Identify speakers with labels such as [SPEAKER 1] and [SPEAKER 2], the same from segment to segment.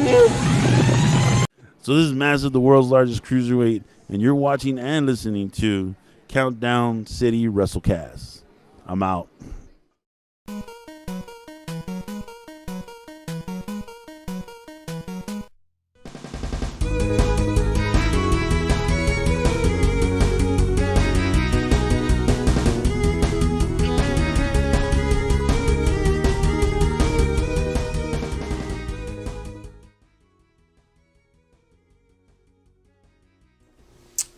[SPEAKER 1] So this is Massive, the world's largest cruiserweight, and you're watching and listening to Countdown City WrestleCast. I'm out.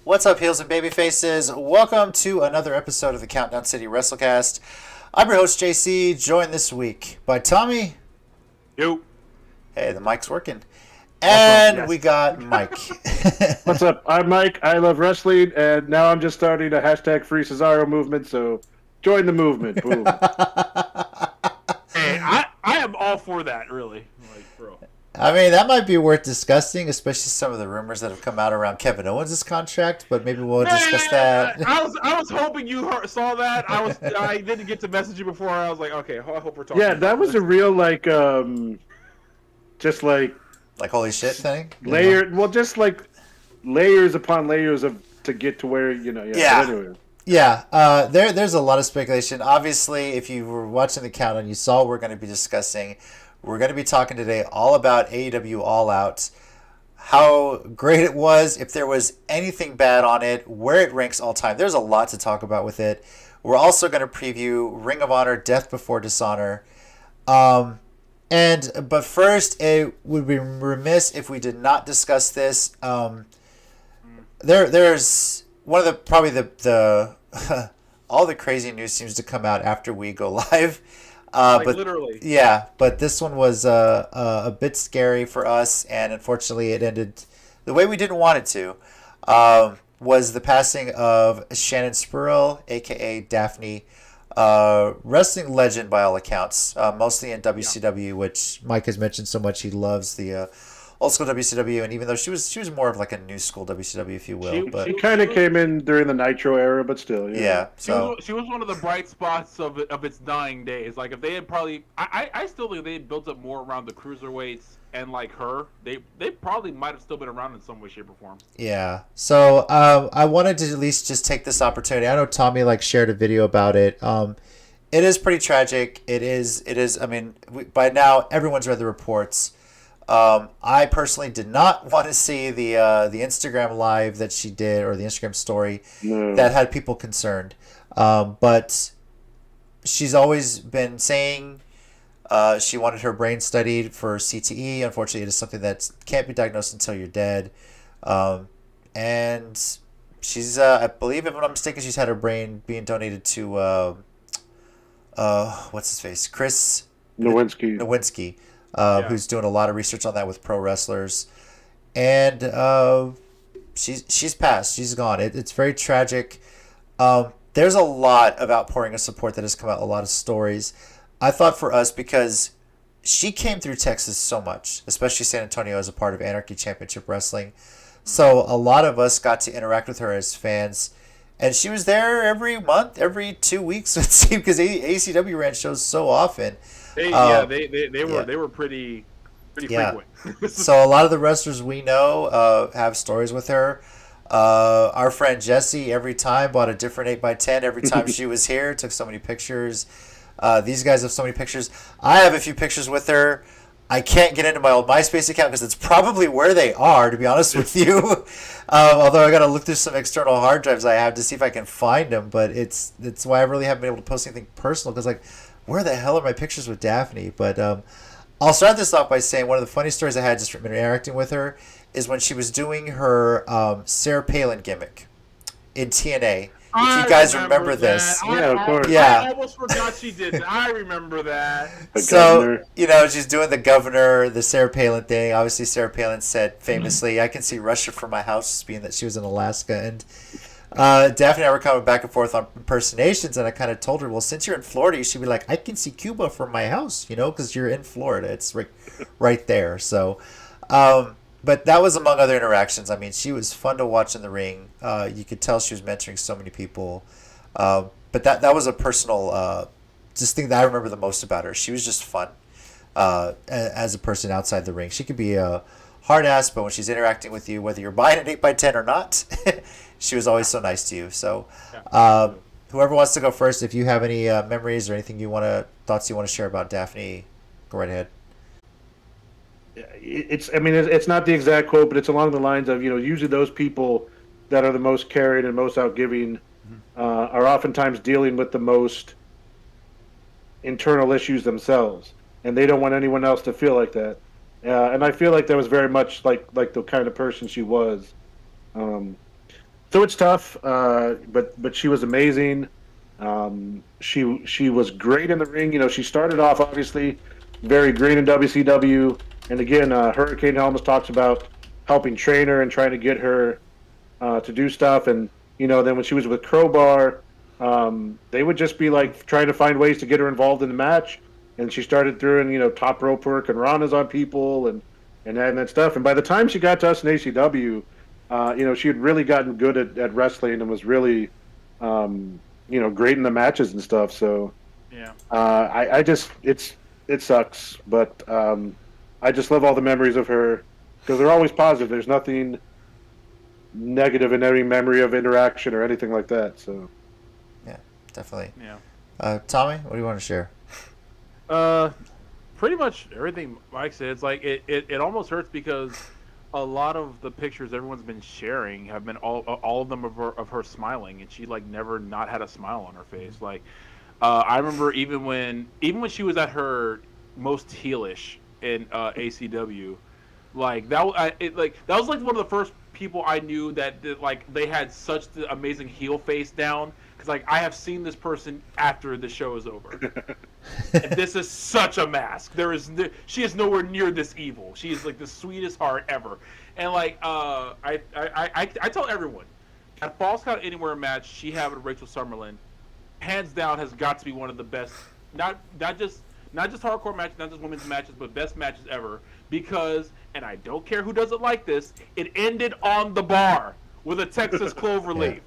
[SPEAKER 2] What's up, heels and baby faces? Welcome to another episode of the Countdown City WrestleCast. I'm your host, JC, joined this week by Tommy.
[SPEAKER 3] Yo.
[SPEAKER 2] Hey, the mic's working. And
[SPEAKER 3] yes.
[SPEAKER 2] We got Mike.
[SPEAKER 3] What's up? I'm Mike. I love wrestling, and now I'm just starting a hashtag Free Cesaro movement, so join the movement. Boom.
[SPEAKER 4] Hey, I am all for that, really. Like, bro.
[SPEAKER 2] I mean, that might be worth discussing, especially some of the rumors that have come out around Kevin Owens' contract, but maybe we'll discuss that.
[SPEAKER 4] I was hoping you saw that. I didn't get to message you before. I was like, okay, I hope we're talking.
[SPEAKER 3] Yeah, that was a real, just like
[SPEAKER 2] holy shit thing?
[SPEAKER 3] Layer, well, just like layers upon layers to get to where,
[SPEAKER 2] Yeah.
[SPEAKER 3] Anyway.
[SPEAKER 2] Yeah, there's a lot of speculation. Obviously, if you were watching the countdown, you saw what we're going to be discussing. We're going to be talking today all about AEW All Out, how great it was, if there was anything bad on it, where it ranks all time. There's a lot to talk about with it. We're also going to preview Ring of Honor, Death Before Dishonor. But first, it would be remiss if we did not discuss this. There's one of the all the crazy news seems to come out after we go live. But
[SPEAKER 4] literally.
[SPEAKER 2] Yeah, but this one was a bit scary for us, and unfortunately it ended the way we didn't want it to. Was the passing of Shannon Spruill, a.k.a. Daffney, wrestling legend by all accounts, mostly in WCW, which Mike has mentioned so much. He loves the old school WCW, and even though she was more of like a new school WCW, if you will.
[SPEAKER 3] She kind of came in during the Nitro era, but still.
[SPEAKER 2] Yeah.
[SPEAKER 4] So she was one of the bright spots of its dying days. Like, if they had probably, I still think if they had built up more around the cruiserweights and like her, they probably might have still been around in some way, shape, or form.
[SPEAKER 2] Yeah. So I wanted to at least just take this opportunity. I know Tommy shared a video about it. It is pretty tragic. It is. I mean, by now everyone's read the reports. I personally did not want to see the Instagram live that she did, or the Instagram story that had people concerned. But she's always been saying she wanted her brain studied for CTE. Unfortunately, it is something that can't be diagnosed until you're dead. And she's, I believe, if I'm not mistaken, she's had her brain being donated to, what's his face? Chris Nowinski. Who's doing a lot of research on that with pro wrestlers, and she's passed. She's gone. It's very tragic. There's a lot of outpouring of support that has come out. A lot of stories. I thought for us, because she came through Texas so much, especially San Antonio as a part of Anarchy Championship Wrestling. So a lot of us got to interact with her as fans, and she was there every month, every 2 weeks, it seemed, because ACW ran shows so often.
[SPEAKER 4] They were pretty frequent.
[SPEAKER 2] So a lot of the wrestlers we know have stories with her. Our friend Jesse, every time, bought a different 8x10 every time she was here. Took so many pictures. These guys have so many pictures. I have a few pictures with her. I can't get into my old MySpace account because it's probably where they are, to be honest with you. Although I got to look through some external hard drives I have to see if I can find them. But it's why I really haven't been able to post anything personal, because where the hell are my pictures with Daffney? But I'll start this off by saying one of the funny stories I had just from interacting with her is when she was doing her Sarah Palin gimmick in TNA. If you guys remember this.
[SPEAKER 3] Yeah, of course.
[SPEAKER 4] I almost forgot she did that. I remember that.
[SPEAKER 2] So, she's doing the governor, the Sarah Palin thing. Obviously, Sarah Palin said famously, I can see Russia from my house, being that she was in Alaska. And Daphne and I were coming back and forth on impersonations, and I kind of told her, well, since you're in Florida, you should be like, I can see Cuba from my house, because you're in Florida. It's right there. So, but that was among other interactions. I mean, she was fun to watch in the ring. You could tell she was mentoring so many people. But that was a personal just thing that I remember the most about her. She was just fun. as a person outside the ring. She could be a hard ass, but when she's interacting with you, whether you're buying an 8x10 or not, she was always so nice to you. So, whoever wants to go first, if you have any memories or anything thoughts you want to share about Daffney, go right ahead.
[SPEAKER 3] It's not the exact quote, but it's along the lines of, usually those people that are the most caring and most outgiving are oftentimes dealing with the most internal issues themselves, and they don't want anyone else to feel like that. And I feel like that was very much like the kind of person she was. So it's tough, but she was amazing. She was great in the ring. She started off obviously very green in WCW, and again, Hurricane Helms talks about helping train her and trying to get her to do stuff. And then when she was with Crowbar, they would just be like trying to find ways to get her involved in the match. And she started throwing top rope work and ranas on people and that stuff. And by the time she got to us in ACW, she had really gotten good at wrestling and was really, great in the matches and stuff. So,
[SPEAKER 4] yeah,
[SPEAKER 3] it sucks, but I just love all the memories of her because they're always positive. There's nothing negative in any memory of interaction or anything like that. So,
[SPEAKER 2] yeah, definitely.
[SPEAKER 4] Yeah.
[SPEAKER 2] Tommy, what do you want to share?
[SPEAKER 4] Pretty much everything Mike said. It's like it almost hurts because a lot of the pictures everyone's been sharing have been all of them of her smiling, and she like never not had a smile on her face. Like I remember even when she was at her most heelish in ACW, like that was like one of the first people I knew that like they had such the amazing heel face down, because like I have seen this person after the show is over. And this is such a mask. She is nowhere near this evil. She is like the sweetest heart ever. And like I tell everyone, that Falls Count Anywhere match she had with Rachel Summerlin, hands down has got to be one of the best, not just hardcore matches, not just women's matches, but best matches ever. Because, and I don't care who doesn't like this, it ended on the bar with a Texas clover leaf.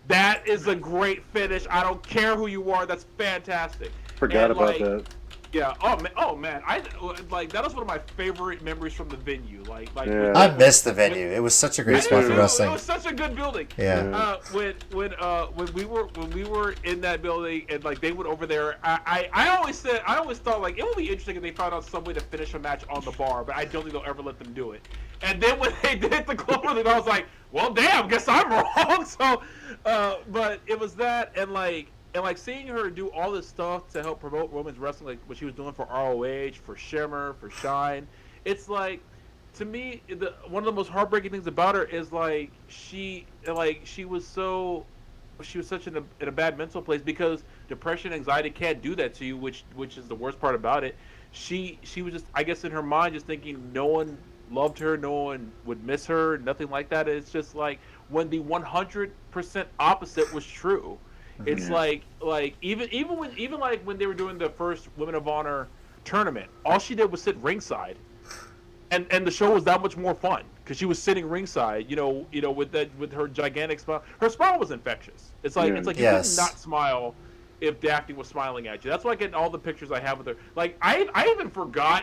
[SPEAKER 4] That is a great finish. I don't care who you are. That's fantastic.
[SPEAKER 3] Forgot about that.
[SPEAKER 4] Yeah. Oh man. I like that was one of my favorite memories from the venue.
[SPEAKER 3] Yeah.
[SPEAKER 2] I missed the venue. It was such a great spot for wrestling.
[SPEAKER 4] It was such a good building.
[SPEAKER 2] Yeah.
[SPEAKER 4] When we were in that building and like they went over there, I always thought like it would be interesting if they found out some way to finish a match on the bar, but I don't think they'll ever let them do it. And then when they did the clover leaf, I was like, well, damn, guess I'm wrong. So, but it was that and like seeing her do all this stuff to help promote women's wrestling, like what she was doing for ROH, for Shimmer, for Shine. It's like, to me, one of the most heartbreaking things about her is like she was such in a bad mental place, because depression, anxiety can't do that to you, which is the worst part about it. She was just, I guess in her mind, just thinking no one loved her, no one would miss her, nothing like that. It's just like when the 100% opposite was true. It's like even when they were doing the first Women of Honor tournament, all she did was sit ringside, and the show was that much more fun because she was sitting ringside, with her gigantic smile. Her smile was infectious. It's like you couldn't not smile if Daffney was smiling at you. That's why I get all the pictures I have with her. Like I even forgot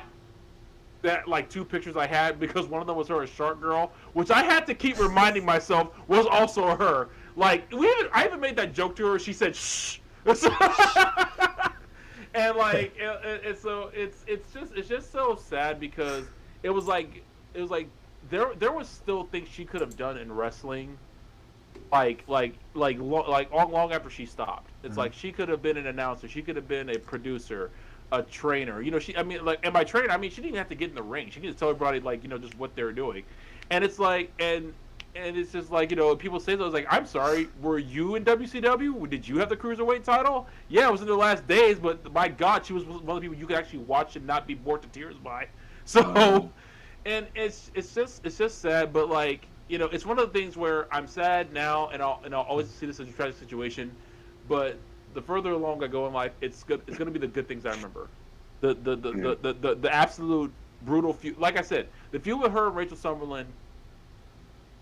[SPEAKER 4] that like two pictures I had, because one of them was her as Shark Girl, which I had to keep reminding myself was also her. Like I even made that joke to her. She said shh, and like it's just so sad, because it was like there was still things she could have done in wrestling, long after she stopped. It's like she could have been an announcer, she could have been a producer, a trainer. And by trainer I mean she didn't even have to get in the ring. She could just tell everybody just what they're doing, and it's like and it's just like, people say those, like, I'm sorry, were you in WCW? Did you have the Cruiserweight title? Yeah, it was in the last days, but my God, she was one of the people you could actually watch and not be bored to tears by. So, and it's just sad, but like, it's one of the things where I'm sad now, and I'll always see this as a tragic situation, but the further along I go in life, it's going to be the good things I remember. The absolute brutal feud. Like I said, the feud with her and Rachel Summerlin,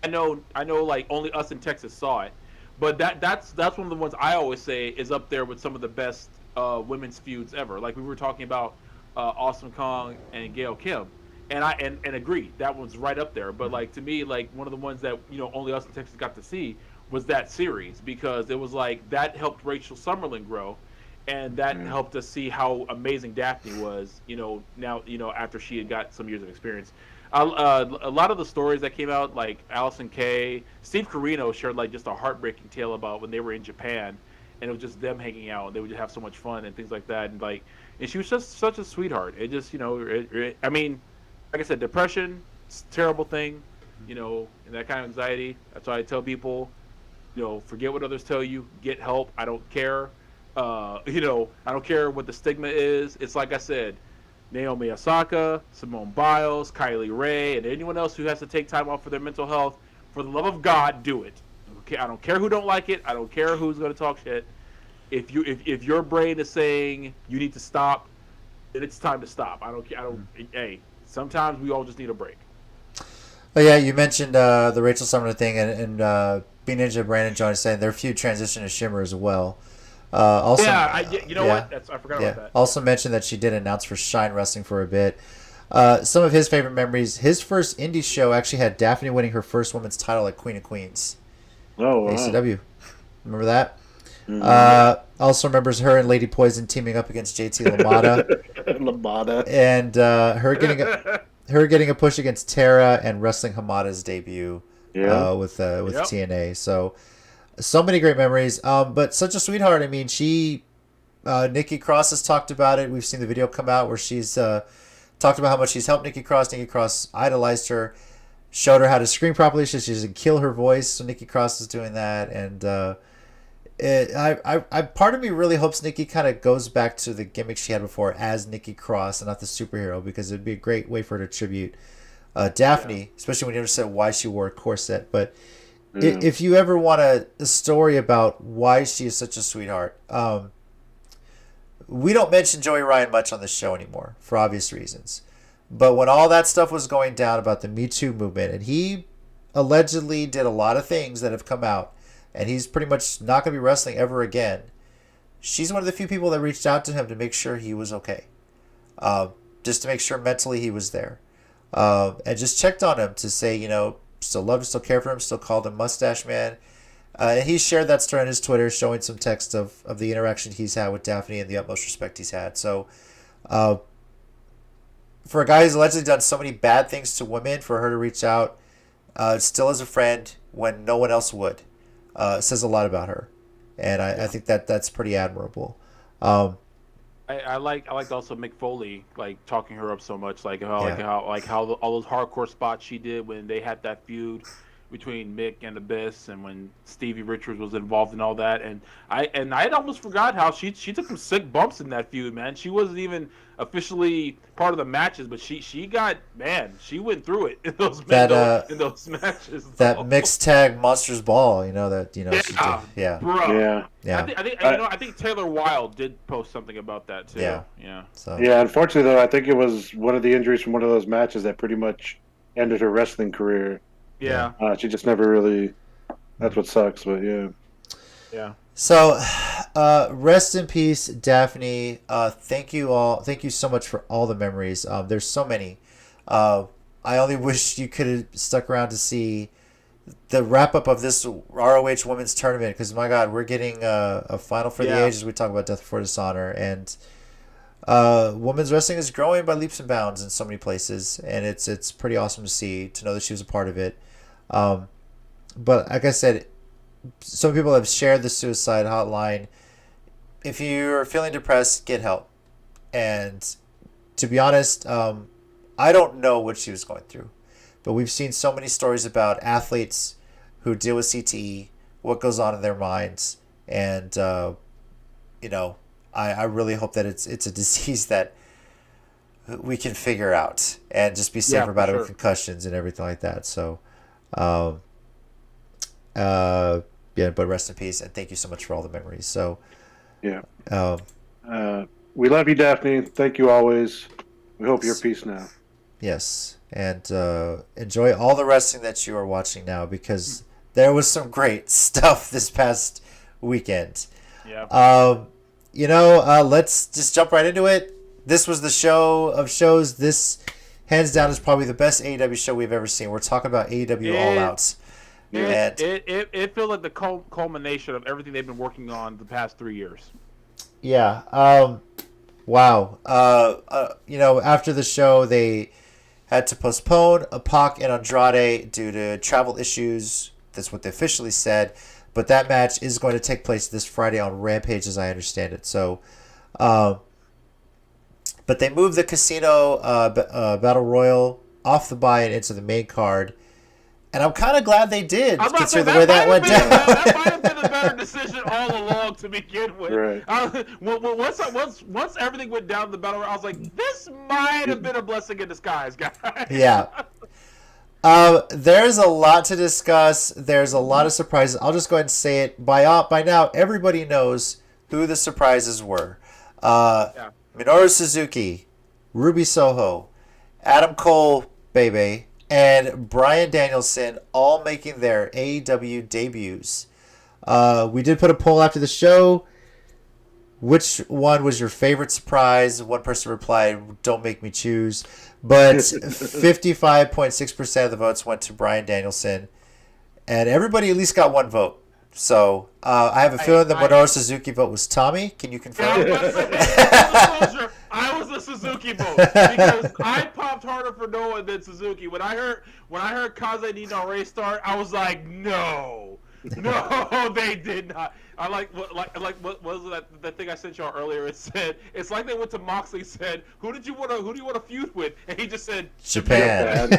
[SPEAKER 4] I know, like only us in Texas saw it, but that's one of the ones I always say is up there with some of the best women's feuds ever. Like we were talking about Awesome Kong, and Gail Kim. And I and agree that one's right up there. But like to me, like one of the ones that only us in Texas got to see was that series, because it was like that helped Rachel Summerlin grow, and that helped us see how amazing Daffney was. Now after she had got some years of experience. A lot of the stories that came out, like Allison Kay, Steve Corino shared like just a heartbreaking tale about when they were in Japan, and it was just them hanging out. They would just have so much fun and things like that, and she was just such a sweetheart. It just I mean, like I said, depression, it's a terrible thing, and that kind of anxiety. That's why I tell people, forget what others tell you, get help. I don't care. I don't care what the stigma is. It's like I said, Naomi Osaka, Simone Biles, Kylie Ray, and anyone else who has to take time off for their mental health, for the love of God, do it. Okay, I don't care who don't like it. I don't care who's going to talk shit. If your brain is saying you need to stop, then it's time to stop. I don't care. Hey, sometimes we all just need a break.
[SPEAKER 2] Oh yeah, you mentioned the Rachel Summerlin thing, and B Ninja, Brandon, John is saying their feud transition to Shimmer as well. Also,
[SPEAKER 4] what? I forgot about that.
[SPEAKER 2] Also mentioned that she did announce for Shine Wrestling for a bit. Some of his favorite memories. His first indie show actually had Daffney winning her first women's title at Queen of Queens.
[SPEAKER 3] Oh, wow.
[SPEAKER 2] ACW. Remember that? Mm-hmm. Also remembers her and Lady Poison teaming up against JT LaMotta.
[SPEAKER 3] LaMotta.
[SPEAKER 2] And her getting a push against Tara and wrestling Hamada's debut with TNA. So many great memories. But such a sweetheart. I mean, Nikki Cross has talked about it. We've seen the video come out where she's talked about how much she's helped Nikki Cross. Nikki Cross idolized her, showed her how to scream properly so she doesn't kill her voice. So Nikki Cross is doing that, and part of me really hopes Nikki kind of goes back to the gimmick she had before as Nikki Cross and not the superhero, because it'd be a great way for her to tribute Daffney, especially when you understand why she wore a corset. But if you ever want a story about why she is such a sweetheart, we don't mention Joey Ryan much on the show anymore for obvious reasons. But when all that stuff was going down about the Me Too movement, and he allegedly did a lot of things that have come out, and he's pretty much not going to be wrestling ever again, she's one of the few people that reached out to him to make sure he was okay. Just to make sure mentally he was there. And just checked on him to say, still loved him, still cared for him, still called him Mustache Man. And he shared that story on his Twitter, showing some text of the interaction he's had with Daffney and the utmost respect he's had. So, for a guy who's allegedly done so many bad things to women, for her to reach out still as a friend when no one else would, says a lot about her. And I think that's pretty admirable.
[SPEAKER 4] I liked also Mick Foley talking her up so much, how all those hardcore spots she did when they had that feud between Mick and Abyss, and when Stevie Richards was involved in all that, and I had almost forgot how she took some sick bumps in that feud, man. She wasn't even officially part of the matches, but she went through it in those matches.
[SPEAKER 2] That mixed tag Monsters Ball, she did,
[SPEAKER 4] bro.
[SPEAKER 3] Yeah.
[SPEAKER 4] I think Taylor Wilde did post something about that too. Yeah.
[SPEAKER 2] So.
[SPEAKER 3] Yeah, unfortunately though, I think it was one of the injuries from one of those matches that pretty much ended her wrestling career.
[SPEAKER 4] Yeah.
[SPEAKER 3] She just never really. That's what sucks, but yeah.
[SPEAKER 4] Yeah.
[SPEAKER 2] So, rest in peace, Daffney. Thank you all. Thank you so much for all the memories. There's so many. I only wish you could have stuck around to see the wrap up of this ROH Women's Tournament, because my God, we're getting a final for the ages. We talk about Death Before Dishonor, and women's wrestling is growing by leaps and bounds in so many places, and it's pretty awesome to know that she was a part of it. But like I said, some people have shared the suicide hotline. If you're feeling depressed, get help. And to be honest, I don't know what she was going through, but we've seen so many stories about athletes who deal with CTE, what goes on in their minds, and I really hope that it's a disease that we can figure out and just be safer about it with concussions and everything like that. So, but rest in peace, and thank you so much for all the memories. So,
[SPEAKER 3] we love you, Daffney. Thank you always. We hope you're at peace now.
[SPEAKER 2] Yes, and enjoy all the wrestling that you are watching now, because there was some great stuff this past weekend.
[SPEAKER 4] Yeah.
[SPEAKER 2] Let's just jump right into it. this was the show of shows. This, hands down, is probably the best AEW show we've ever seen. We're talking about AEW All Out.
[SPEAKER 4] It feels like the culmination of everything they've been working on the past 3 years.
[SPEAKER 2] Yeah. Wow. After the show, they had to postpone Pac and Andrade due to travel issues. That's what they officially said. But that match is going to take place this Friday on Rampage, as I understand it. So, but they moved the Casino Battle Royal off the buy and into the main card. And I'm kind of glad they did, considering the way that went down.
[SPEAKER 4] That might have been a better decision all along to begin with.
[SPEAKER 3] Right.
[SPEAKER 4] Once everything went down the battle, I was like, this might have been a blessing in disguise, guys.
[SPEAKER 2] Yeah. There's a lot to discuss. There's a lot of surprises. I'll just go ahead and say it. By now, everybody knows who the surprises were. Minoru Suzuki, Ruby Soho, Adam Cole, Bebe, and Bryan Danielson all making their AEW debuts. We did put a poll after the show. Which one was your favorite surprise? One person replied, "Don't make me choose." But 55.6% of the votes went to Bryan Danielson. And everybody at least got one vote. So I have a feeling the Minoru Suzuki vote was Tommy. Can you confirm?
[SPEAKER 4] I was a Suzuki vote because I popped harder for Noah than Suzuki. When I heard Kaze Ni no Ray start, I was like, no, they did not. I like what was that thing I sent y'all earlier? It said it's like they went to Moxley and said, who do you want to feud with? And he just said
[SPEAKER 2] Japan.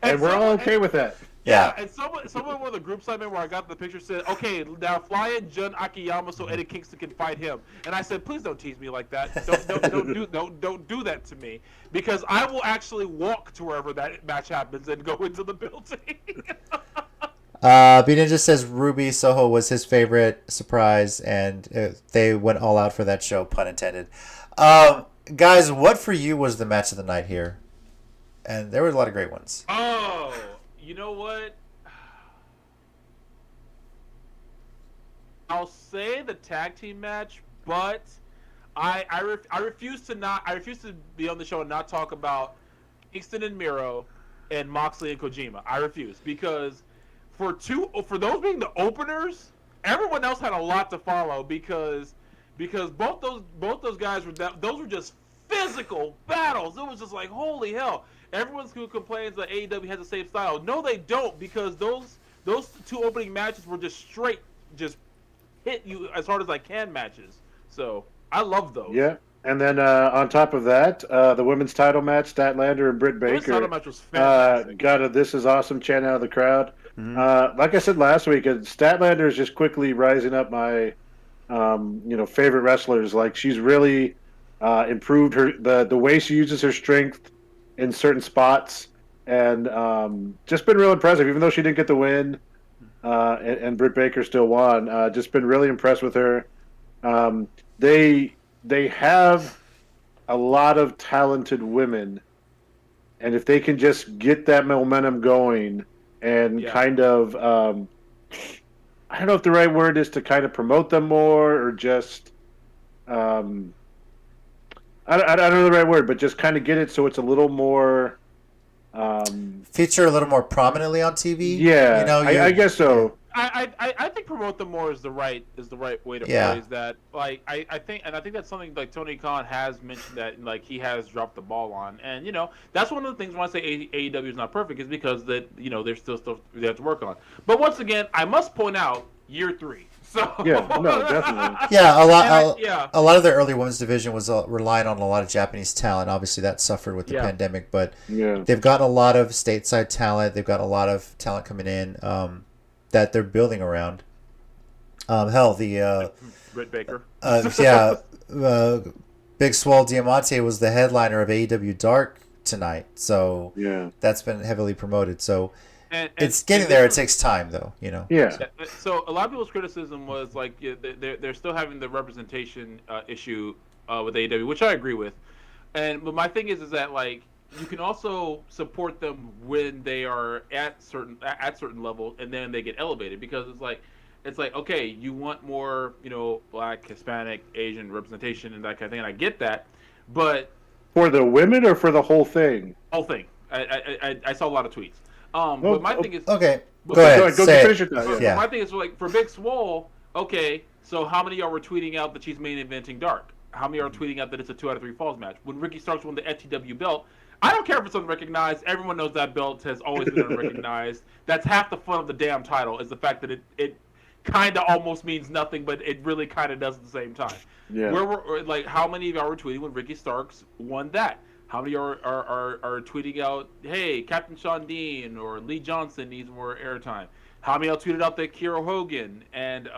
[SPEAKER 3] and we're all okay with that.
[SPEAKER 2] Yeah.
[SPEAKER 4] And someone with the group I'm in where I got the picture said, okay, now fly in Jun Akiyama so Eddie Kingston can fight him. And I said, please don't tease me like that. Don't do that to me, because I will actually walk to wherever that match happens and go into the building.
[SPEAKER 2] B Ninja says Ruby Soho was his favorite surprise, and they went all out for that show, pun intended. Guys, what for you was the match of the night here? And there were a lot of great ones.
[SPEAKER 4] Oh, you know what? I'll say the tag team match, but I refuse to be on the show and not talk about Kingston and Miro and Moxley and Kojima. I refuse, because for those being the openers, everyone else had a lot to follow, because both those guys were just physical battles. It was just like, holy hell. Everyone who complains that AEW has the same style, no, they don't, because those two opening matches were just straight, just hit you as hard as I can matches. So I love those.
[SPEAKER 3] Yeah, and then on top of that, the women's title match, Statlander and Britt Baker. The
[SPEAKER 4] title match was fantastic.
[SPEAKER 3] Got a "This is awesome" chant out of the crowd. Mm-hmm. Like I said last week, Statlander is just quickly rising up my, favorite wrestlers. Like, she's really improved the way she uses her strength in certain spots, and just been real impressive. Even though she didn't get the win, and Britt Baker still won, just been really impressed with her. They have a lot of talented women, and if they can just get that momentum going and kind of, I don't know if the right word is to kind of promote them more, or just, I don't know the right word, but just kind of get it so it's a little more
[SPEAKER 2] feature a little more prominently on TV.
[SPEAKER 3] Yeah, I guess so.
[SPEAKER 4] I think promote them more is the right way to phrase that. Like I think that's something like Tony Khan has mentioned that like he has dropped the ball on, and that's one of the things when I say AEW is not perfect is because that there's still stuff they have to work on. But once again, I must point out year 3. So
[SPEAKER 3] yeah, no, definitely.
[SPEAKER 2] Yeah, a lot of their early women's division was relying on a lot of Japanese talent. Obviously, that suffered with the pandemic, but they've gotten a lot of stateside talent. They've got a lot of talent coming in that they're building around. The
[SPEAKER 4] Britt Baker.
[SPEAKER 2] Big Swole Diamante was the headliner of AEW Dark tonight, so that's been heavily promoted. So. And it's getting there. It takes time, though.
[SPEAKER 3] Yeah.
[SPEAKER 4] So a lot of people's criticism was like they're still having the representation issue with AEW, which I agree with. But my thing is that like you can also support them when they are at certain level, and then they get elevated, because it's like okay, you want more Black, Hispanic, Asian representation and that kind of thing, and I get that. But
[SPEAKER 3] For the women or for the whole thing?
[SPEAKER 4] whole thing, I saw a lot of tweets. But my thing is
[SPEAKER 2] Okay,
[SPEAKER 4] but-
[SPEAKER 2] go ahead.
[SPEAKER 3] Go
[SPEAKER 2] say
[SPEAKER 3] finish
[SPEAKER 2] it.
[SPEAKER 3] your thought.
[SPEAKER 4] but
[SPEAKER 3] Yeah.
[SPEAKER 2] Yeah.
[SPEAKER 4] my thing is like for Big Swole. Okay, so how many are tweeting out that she's main eventing Dark? How many are tweeting out that it's a 2 out of 3 falls match? When Ricky Starks won the FTW belt, I don't care if it's unrecognized. Everyone knows that belt has always been unrecognized. That's half the fun of the damn title is the fact that it kind of almost means nothing, but it really kind of does at the same time.
[SPEAKER 3] Yeah.
[SPEAKER 4] Where were like how many of y'all were tweeting when Ricky Starks won that? How many are tweeting out, hey, Captain Sean Dean or Lee Johnson needs more airtime? How many y'all tweeted out that Kiro Hogan and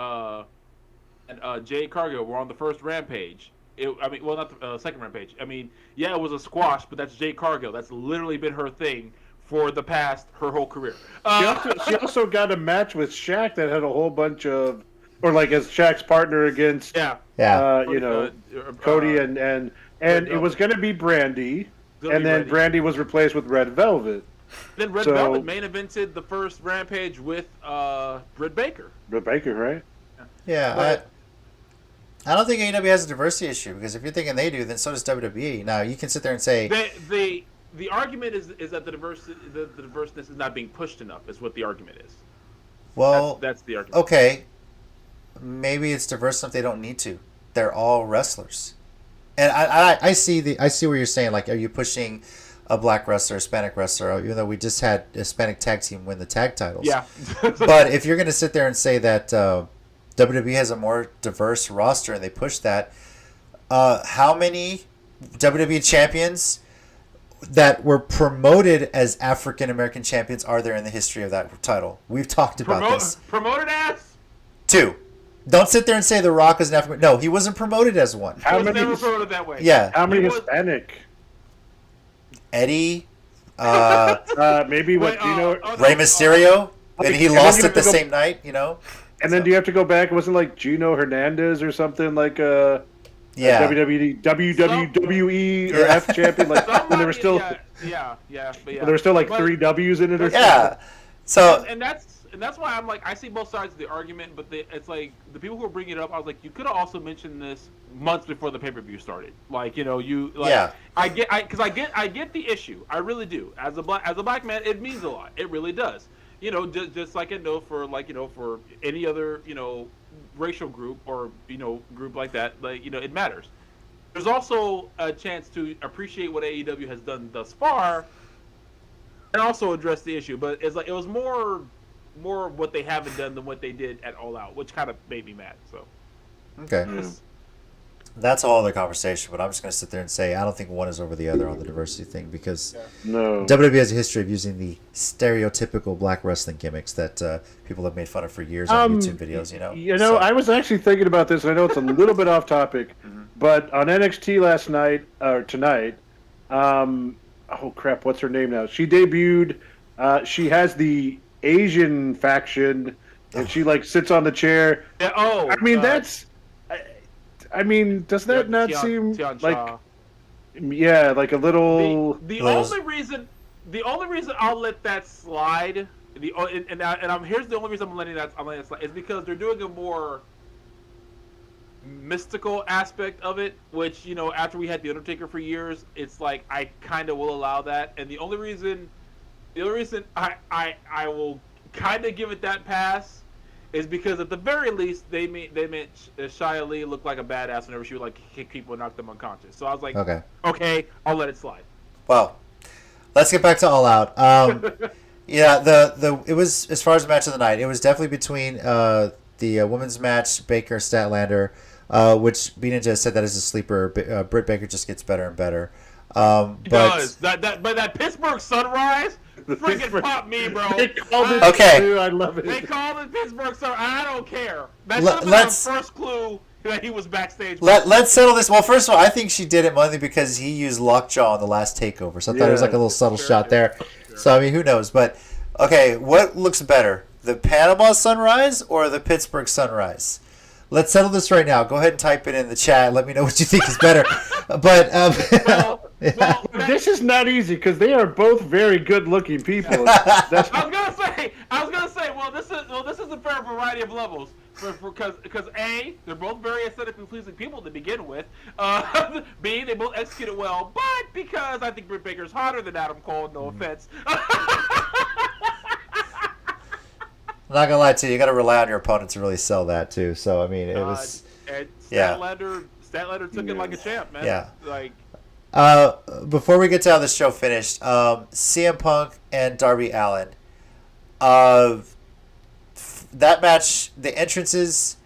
[SPEAKER 4] Jay Cargill were on the first Rampage? Not the second Rampage. I mean, yeah, it was a squash, but that's Jay Cargill. That's literally been her thing for her whole career.
[SPEAKER 3] She also got a match with Shaq that had a whole bunch of, or like as Shaq's partner against, Cody and it was going to be Brandy, and then Brandy was replaced with Red Velvet.
[SPEAKER 4] Then Red Velvet main evented the first Rampage with Britt Baker.
[SPEAKER 3] Britt Baker, right?
[SPEAKER 2] Yeah, I don't think AEW has a diversity issue because if you're thinking they do, then so does WWE. Now you can sit there and say
[SPEAKER 4] the argument is that the diverseness is not being pushed enough. Is what the argument is.
[SPEAKER 2] Well,
[SPEAKER 4] that's the argument.
[SPEAKER 2] Okay, maybe it's diverse enough they don't need to. They're all wrestlers, and I see where you're saying like, are you pushing a black wrestler, Hispanic wrestler? Even though we just had a Hispanic tag team win the tag titles.
[SPEAKER 4] Yeah.
[SPEAKER 2] But if you're going to sit there and say that WWE has a more diverse roster and they push that, how many WWE champions that were promoted as African American champions are there in the history of that title? We've talked about this.
[SPEAKER 4] Promoted as?
[SPEAKER 2] 2. Don't sit there and say The Rock is an African. No, he wasn't promoted as one.
[SPEAKER 4] He was never promoted that way.
[SPEAKER 2] Yeah.
[SPEAKER 3] How many Hispanic?
[SPEAKER 2] Eddie.
[SPEAKER 3] Maybe what
[SPEAKER 2] Rey Mysterio, and he lost it the same night.
[SPEAKER 3] And then do you have to go back? It wasn't like Gino Hernandez or something like a WWE or F champion, like when there were still
[SPEAKER 4] but
[SPEAKER 3] there were still like 3 W's in it or something.
[SPEAKER 2] Yeah. So
[SPEAKER 4] and that's why I'm like I see both sides of the argument, but it's like the people who are bringing it up. I was like, you could have also mentioned this months before the pay-per-view started. Like
[SPEAKER 2] Yeah.
[SPEAKER 4] I get the issue. I really do. As a black man, it means a lot. It really does. Just like I know for for any other racial group or group like that, it matters. There's also a chance to appreciate what AEW has done thus far, and also address the issue. But it's like it was more what they haven't done than what they did at All Out, which kind of made me mad. So
[SPEAKER 2] okay. That's a whole other conversation, but I'm just going to sit there and say I don't think one is over the other on the diversity thing because WWE has a history of using the stereotypical black wrestling gimmicks that people have made fun of for years on YouTube videos.
[SPEAKER 3] I was actually thinking about this. And I know it's a little bit off topic, but on NXT last night or tonight, oh crap, what's her name now? She debuted. She has the Asian faction, and she like sits on the chair.
[SPEAKER 4] Yeah,
[SPEAKER 3] does that not seem like like a little?
[SPEAKER 4] The only reason I'll let that slide. Here's the only reason I'm letting that slide is because they're doing a more mystical aspect of it, which after we had the Undertaker for years, it's like I kind of will allow that. And the only reason I will kind of give it that pass is because at the very least they made Shia Lee look like a badass whenever she would like kick people and knock them unconscious. So I was like, okay, I'll let it slide.
[SPEAKER 2] Well, let's get back to All Out. It was, as far as the match of the night, it was definitely between the women's match, Baker Statlander, which B Ninja said that is a sleeper. Britt Baker just gets better and better.
[SPEAKER 4] But that Pittsburgh Sunrise freaking popped me, bro.
[SPEAKER 3] They called it too. I love it.
[SPEAKER 4] They called it Pittsburgh Sunrise. I don't care. That should have been the first clue that he was backstage.
[SPEAKER 2] Let's settle this. Well, first of all, I think she did it mainly because he used Lockjaw on the last takeover. So I thought it was like a little subtle shot there. Sure. So, I mean, who knows? But, okay, what looks better? The Panama Sunrise or the Pittsburgh Sunrise? Let's settle this right now. Go ahead and type it in the chat. Let me know what you think is better. But
[SPEAKER 3] this is not easy because they are both very good-looking people.
[SPEAKER 4] I was gonna say. Well, this is a fair variety of levels. Because A, they're both very aesthetically pleasing people to begin with. B, they both execute it well. But because I think Britt Baker's hotter than Adam Cole, no offense.
[SPEAKER 2] I'm not gonna lie to you. You got to rely on your opponent to really sell that too. So I mean, it was.
[SPEAKER 4] And
[SPEAKER 2] Yeah.
[SPEAKER 4] Statlander took it like a champ, man.
[SPEAKER 2] Yeah.
[SPEAKER 4] Like.
[SPEAKER 2] Before we get to how the show finished, CM Punk and Darby Allin. That match, the entrances,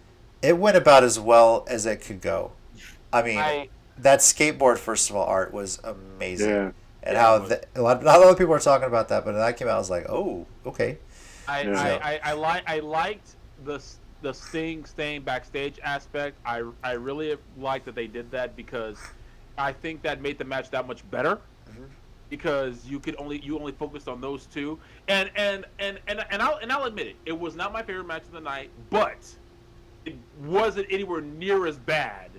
[SPEAKER 2] it went about as well as it could go. I mean, that skateboard, first of all, art was amazing.
[SPEAKER 3] Yeah.
[SPEAKER 2] And how a lot of other people were talking about that, but when that came out, I was like, oh, okay.
[SPEAKER 4] I liked the Sting staying backstage aspect. I really liked that they did that because I think that made the match that much better. Mm-hmm. Because you only focused on those two, and I'll admit it. It was not my favorite match of the night, but it wasn't anywhere near as bad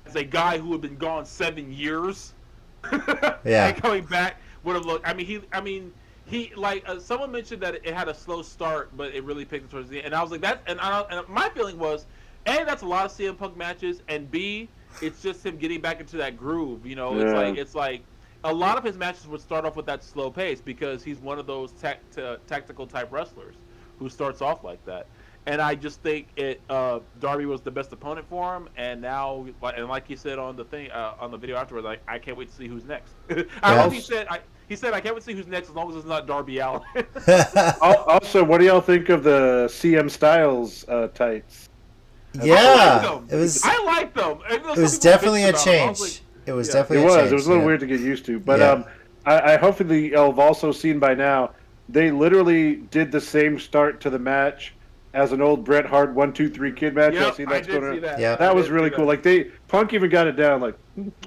[SPEAKER 4] as a guy who had been gone 7 years.
[SPEAKER 2] Yeah.
[SPEAKER 4] And coming back would have looked. I mean, he like someone mentioned that it had a slow start, but it really picked up towards the end. And I was like, and my feeling was, A, that's a lot of CM Punk matches, and B, it's just him getting back into that groove. You know, it's like. A lot of his matches would start off with that slow pace because he's one of those tactical type wrestlers who starts off like that. And I just think Darby was the best opponent for him. And now, and like he said on the thing on the video afterwards, like I can't wait to see who's next. I hope he said I can't wait to see who's next as long as it's not Darby Allin.
[SPEAKER 3] Also, what do y'all think of the CM Styles tights?
[SPEAKER 2] Yeah,
[SPEAKER 4] I like them.
[SPEAKER 2] It was definitely a change. It was definitely a change.
[SPEAKER 3] It was a little weird to get used to. But I hopefully have also seen by now, they literally did the same start to the match as an old Bret Hart 1, 2, 3 kid match.
[SPEAKER 4] Yep, I did see that.
[SPEAKER 2] Yeah.
[SPEAKER 3] That was really cool. Like Punk even got it down like,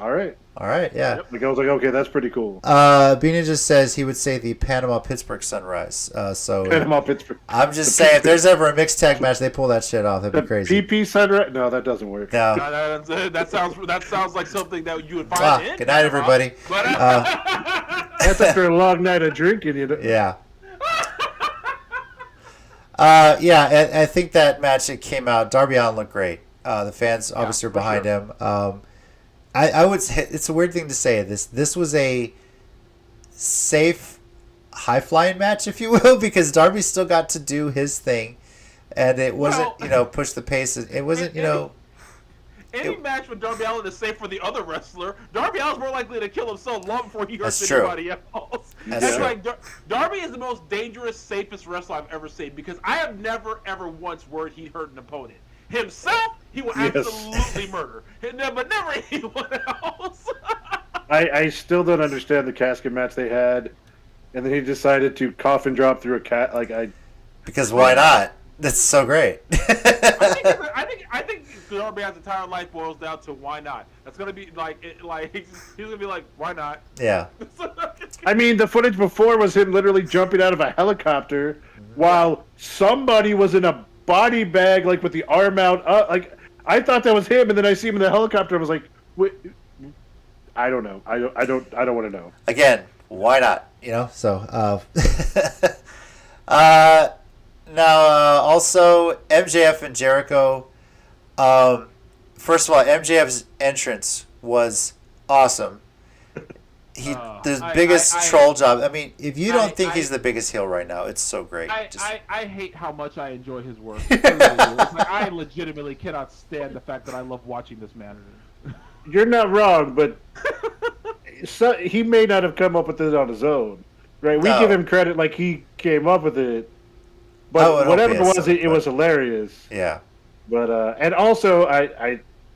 [SPEAKER 3] all right.
[SPEAKER 2] All right, yeah.
[SPEAKER 3] Like I was like, okay, that's pretty cool.
[SPEAKER 2] Bina just says he would say the Panama-Pittsburgh Sunrise.
[SPEAKER 3] Panama-Pittsburgh.
[SPEAKER 2] I'm just saying, if there's ever a mixed tag match, they pull that shit off. That'd be crazy.
[SPEAKER 3] PP Sunrise? No, that doesn't work.
[SPEAKER 2] No.
[SPEAKER 4] That sounds like something that you would find in.
[SPEAKER 2] Good night, everybody.
[SPEAKER 4] But,
[SPEAKER 3] that's after a long night of drinking, you know.
[SPEAKER 2] Yeah. I think that match that came out, Darby Allin looked great. The fans obviously were behind him. I would say it's a weird thing to say. This was a safe, high-flying match, if you will, because Darby still got to do his thing, and it wasn't, push the pace. It wasn't,
[SPEAKER 4] Any match with Darby Allin is safe for the other wrestler. Darby Allin's more likely to kill himself long before he hurts anybody else.
[SPEAKER 2] That's true.
[SPEAKER 4] Like Darby is the most dangerous, safest wrestler I've ever seen because I have never, ever once worried he hurt an opponent. Himself, he will absolutely murder, but never anyone else.
[SPEAKER 3] I still don't understand the casket match they had, and then he decided to coffin drop through a cat.
[SPEAKER 2] Because why not? That's so great.
[SPEAKER 4] I think Darby's entire life boils down to why not. That's gonna be he's gonna be like, why not?
[SPEAKER 2] Yeah.
[SPEAKER 3] I mean, the footage before was him literally jumping out of a helicopter while somebody was in a body bag, with the arm out. I thought that was him, and then I see him in the helicopter. I was like, wait, I don't know. I don't want to know.
[SPEAKER 2] Again, why not? So. Now, also MJF and Jericho. First of all, MJF's entrance was awesome. The biggest troll job. I mean, if you don't think he's the biggest heel right now, it's so great.
[SPEAKER 4] I hate how much I enjoy his work. I legitimately cannot stand the fact that I love watching this man.
[SPEAKER 3] You're not wrong, but he may not have come up with it on his own, right? We give him credit like he came up with it, but whatever it was, it was hilarious.
[SPEAKER 2] Yeah.
[SPEAKER 3] But and also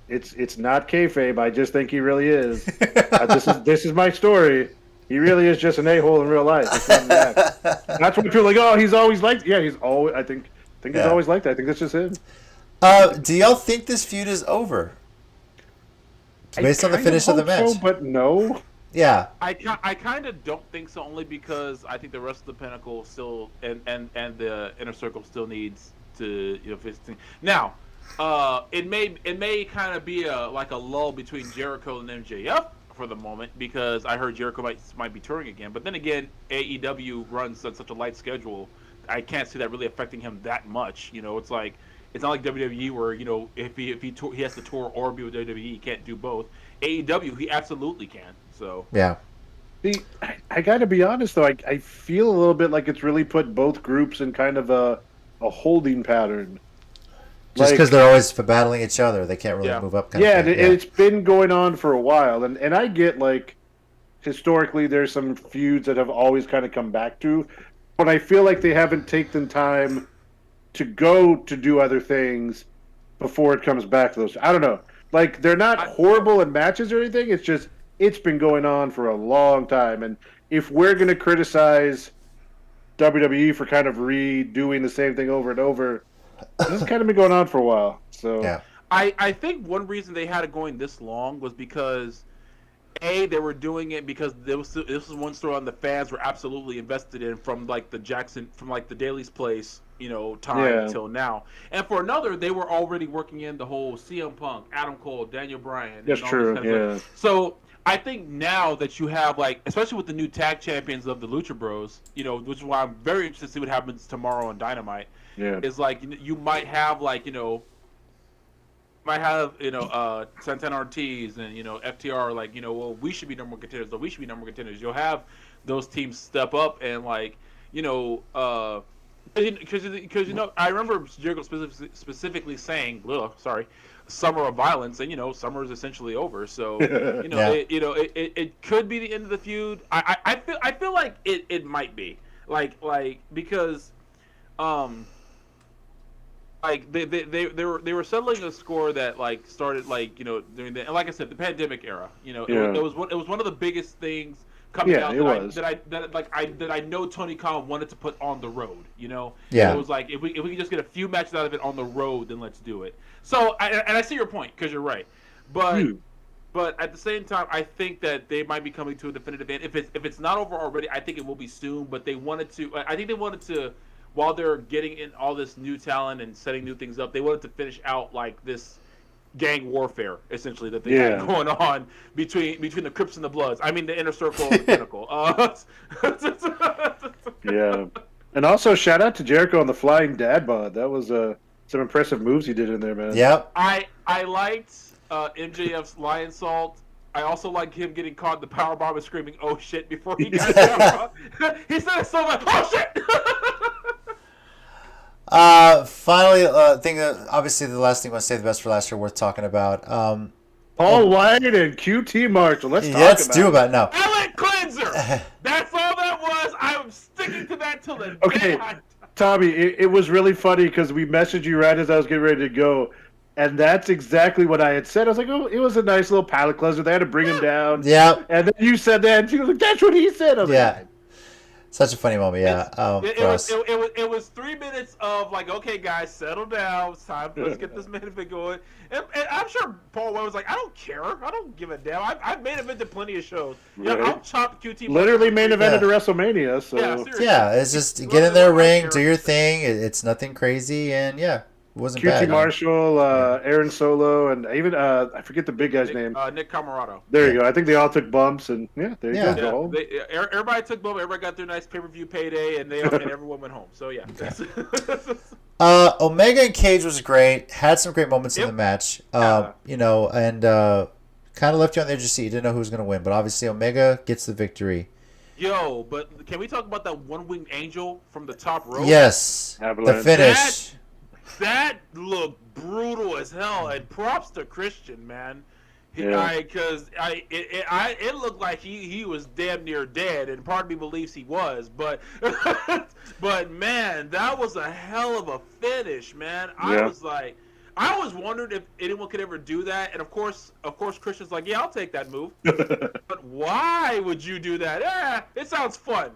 [SPEAKER 3] it's not kayfabe. I just think he really is. This is my story. He really is just an a-hole in real life. That's what people are like. Oh, he's always like. Yeah, he's always. I think he's always like that. I think that's just him.
[SPEAKER 2] Do y'all think this feud is over? Based on the finish of the match,
[SPEAKER 3] but no.
[SPEAKER 2] Yeah.
[SPEAKER 4] I kind of don't think so, only because I think the rest of the Pinnacle still and the Inner Circle still needs to fix things. Now. It may kind of be a lull between Jericho and MJF for the moment because I heard Jericho might be touring again. But then again, AEW runs on such a light schedule, I can't see that really affecting him that much. It's like It's not like WWE where if he has to tour or be with WWE, he can't do both. AEW, he absolutely can. So
[SPEAKER 2] Yeah.
[SPEAKER 3] See, I got to be honest though, I feel a little bit like it's really put both groups in kind of a holding pattern.
[SPEAKER 2] Just because they're always battling each other, they can't really move up.
[SPEAKER 3] And it's been going on for a while, and I get like historically there's some feuds that have always kind of come back to, but I feel like they haven't taken time to go to do other things before it comes back to those. I don't know. Like, they're not horrible in matches or anything. It's just, it's been going on for a long time. And if we're going to criticize WWE for kind of redoing the same thing over and over, this has kind of been going on for a while. So
[SPEAKER 2] yeah.
[SPEAKER 4] I think one reason they had it going this long was because they were doing it because this was one story the fans were absolutely invested in from like the Daly's Place, time until now. And for another, they were already working in the whole CM Punk, Adam Cole, Daniel Bryan.
[SPEAKER 3] That's true. Yeah.
[SPEAKER 4] So I think now that you have especially with the new tag champions of the Lucha Bros, which is why I'm very interested to see what happens tomorrow on Dynamite.
[SPEAKER 3] Yeah.
[SPEAKER 4] Is you might have Santana Ortiz and FTR well, we should be number one contenders, though we should be number one contenders. You'll have those teams step up and because I remember Jericho specifically saying, Summer of Violence, and summer is essentially over. So it could be the end of the feud. I feel like it might be because they were settling a score that started during the, and like I said, the pandemic era. It was one of the biggest things coming out that I know Tony Khan wanted to put on the road.
[SPEAKER 2] Yeah.
[SPEAKER 4] It was like if we can just get a few matches out of it on the road, then let's do it. So I see your point because you're right, but at the same time, I think that they might be coming to a definitive end. If it's not over already, I think it will be soon. But they wanted to. I think they wanted to. While they're getting in all this new talent and setting new things up, they wanted to finish out this gang warfare, essentially, that they had going on between the Crips and the Bloods. I mean, the Inner Circle and the Pinnacle.
[SPEAKER 3] Yeah. And also, shout out to Jericho on the Flying Dad Bod. That was some impressive moves he did in there, man.
[SPEAKER 2] Yep.
[SPEAKER 4] I liked MJF's Lion Salt. I also like him getting caught in the powerbomb and screaming, "Oh shit!" before he got down. He said it so much. Oh shit!
[SPEAKER 2] Finally, thing that obviously the last thing I want to say, the best for last year, worth talking about.
[SPEAKER 3] Paul White and QT Marshall. Let's
[SPEAKER 2] do about it now.
[SPEAKER 4] Palate cleanser. That's all that was. I'm sticking to that till the
[SPEAKER 3] day. Tommy, it was really funny because we messaged you right as I was getting ready to go, and that's exactly what I had said. I was like, "Oh, it was a nice little palate cleanser. They had to bring him down."
[SPEAKER 2] Yeah.
[SPEAKER 3] And then you said that, and she was like, "That's what he said." I was like,
[SPEAKER 2] such a funny moment, yeah.
[SPEAKER 4] It was 3 minutes of okay, guys, settle down. It's time. Let's get this main event going. And I'm sure Paul White was like, I don't care. I don't give a damn. I've main evented plenty of shows.
[SPEAKER 3] Right.
[SPEAKER 4] I'll chop QT.
[SPEAKER 3] Literally main evented to WrestleMania. So
[SPEAKER 2] it's just get in their ring, do your thing. It's nothing crazy, and it wasn't
[SPEAKER 3] QT
[SPEAKER 2] bad.
[SPEAKER 3] Marshall, Aaron Solo, and even I forget the big guy's name.
[SPEAKER 4] Nick Camarado.
[SPEAKER 3] There you go. I think they all took bumps, and there you go.
[SPEAKER 4] Everybody took bumps. Everybody got their nice pay-per-view payday, and everyone went home. So
[SPEAKER 2] Omega and Cage was great. Had some great moments in the match. And kind of left you on the edge of your seat. You didn't know who was going to win, but obviously Omega gets the victory.
[SPEAKER 4] Yo, but can we talk about that one-winged angel from the top rope?
[SPEAKER 2] Yes,
[SPEAKER 3] Avalanche.
[SPEAKER 2] The finish.
[SPEAKER 4] That looked brutal as hell, and props to Christian, man. Because it looked like he was damn near dead, and part of me believes he was, but man, that was a hell of a finish, man. I was wondering if anyone could ever do that, and of course Christian's like, yeah, I'll take that move, but why would you do that? It sounds fun.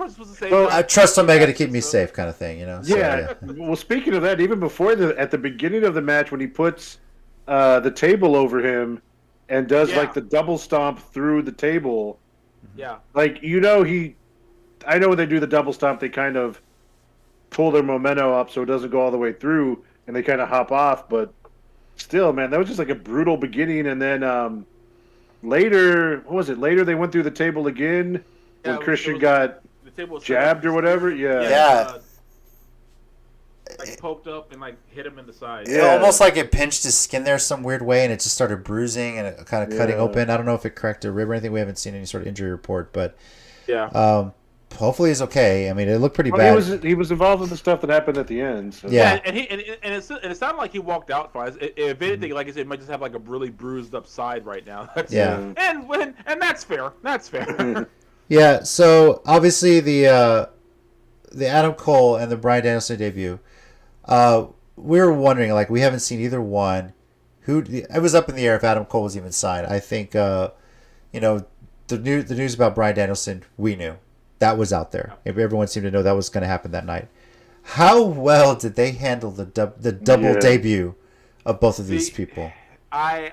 [SPEAKER 2] I trust Omega to keep me safe, kind of thing, So,
[SPEAKER 3] Well, speaking of that, even before at the beginning of the match, when he puts the table over him and does the double stomp through the table, I know when they do the double stomp, they kind of pull their memento up so it doesn't go all the way through, and they kind of hop off. But still, man, that was just a brutal beginning. And then later, what was it? Later they went through the table again when Christian got jabbed or whatever.
[SPEAKER 4] like poked up and like hit him in the side.
[SPEAKER 2] It almost like it pinched his skin there some weird way, and it just started bruising and it kind of cutting open. I don't know if it cracked a rib or anything. We haven't seen any sort of injury report, but hopefully he's okay. I mean, it looked pretty bad.
[SPEAKER 3] He was involved in the stuff that happened at the end. So.
[SPEAKER 2] Yeah,
[SPEAKER 4] and it sounded like he walked out fine. If anything, like I said, he might just have like a really bruised up side right now. And that's fair. That's fair.
[SPEAKER 2] Yeah. So obviously the Adam Cole and the Bryan Danielson debut. We were wondering, like, we haven't seen either one. It was up in the air if Adam Cole was even signed. I think the news about Bryan Danielson, we knew. That was out there. Everyone seemed to know that was going to happen that night. How well did they handle the double debut of both of these people?
[SPEAKER 4] I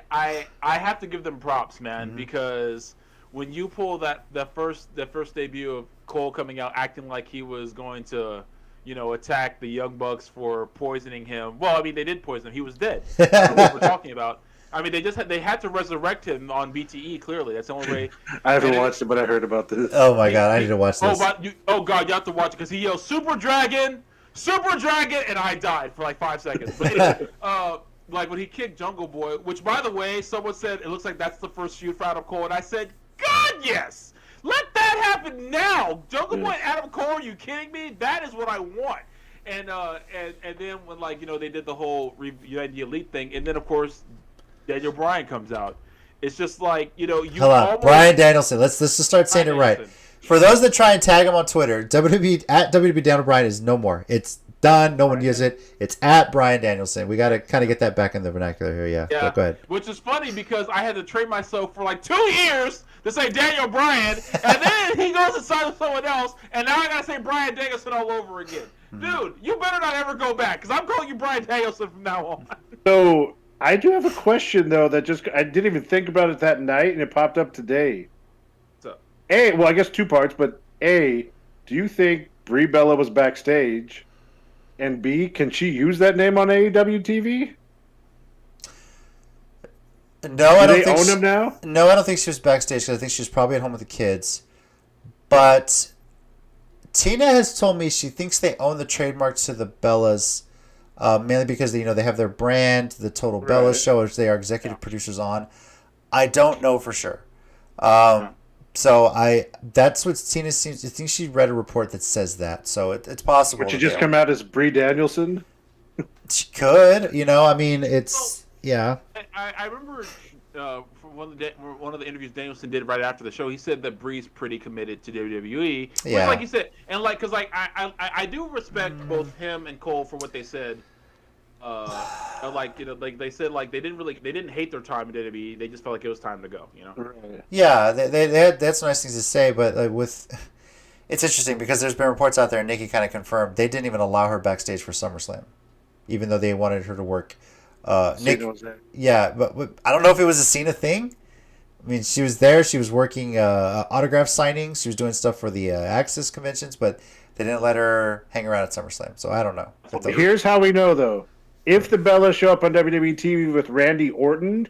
[SPEAKER 4] have to give them props, man, because when you pull the first debut of Cole coming out acting like he was going to, attack the Young Bucks for poisoning him. Well, I mean, they did poison him. He was dead. I don't know what we're talking about. I mean, they had to resurrect him on BTE. Clearly, that's the only way.
[SPEAKER 3] I haven't watched it, but I heard about this.
[SPEAKER 2] Oh my god, I need to watch this.
[SPEAKER 4] God, you have to watch it because he yelled Super Dragon, and I died for like 5 seconds. But like when he kicked Jungle Boy, which by the way, someone said it looks like that's the first shoot for Adam Cole, and I said, God, yes, let that happen now. Jungle Boy and Adam Cole, are you kidding me? That is what I want. And then when they did the whole United the Elite thing, and then of course Daniel Bryan comes out. It's just like, Hold
[SPEAKER 2] on. Bryan Danielson. Let's just start saying it right. For those that try and tag him on Twitter, WWE at WWE Daniel Bryan is no more. It's done. No one uses it. It's at Bryan Danielson. We got to kind of get that back in the vernacular here. Yeah. Go ahead.
[SPEAKER 4] Which is funny because I had to train myself for like 2 years to say Daniel Bryan, and then he goes and signs with someone else, and now I got to say Bryan Danielson all over again. Dude, you better not ever go back because I'm calling you Bryan Danielson from now on.
[SPEAKER 3] So I do have a question though I didn't even think about it that night, and it popped up today.
[SPEAKER 4] What's up?
[SPEAKER 3] I guess 2 parts, but A, do you think Brie Bella was backstage? And B, can she use that name on AEW TV?
[SPEAKER 2] No, I don't think
[SPEAKER 3] they own him now?
[SPEAKER 2] No, I don't think she was backstage because I think she was probably at home with the kids. But Tina has told me she thinks they own the trademark to the Bellas. Mainly because they have their brand, the Total Bella Show, which they are executive producers on. I don't know for sure. So that's what Tina seems. I think she read a report that says that. So it's possible.
[SPEAKER 3] Would she just come out as Brie Danielson?
[SPEAKER 2] She could. I mean, it's
[SPEAKER 4] I remember from one of the interviews Danielson did right after the show. He said that Brie's pretty committed to WWE.
[SPEAKER 2] Yeah.
[SPEAKER 4] Like you said, and because I do respect both him and Cole for what they said. They said they didn't hate their time in WWE. They just felt like it was time to go.
[SPEAKER 2] Yeah, they had some nice things to say, but it's interesting because there's been reports out there, and Nikki kind of confirmed they didn't even allow her backstage for SummerSlam, even though they wanted her to work. Yeah, but I don't know if it was a Cena thing. I mean, she was there. She was working autograph signings. She was doing stuff for the Access conventions, but they didn't let her hang around at SummerSlam. So I don't know.
[SPEAKER 3] Here's how we know, though. If the Bellas show up on WWE TV with Randy Orton,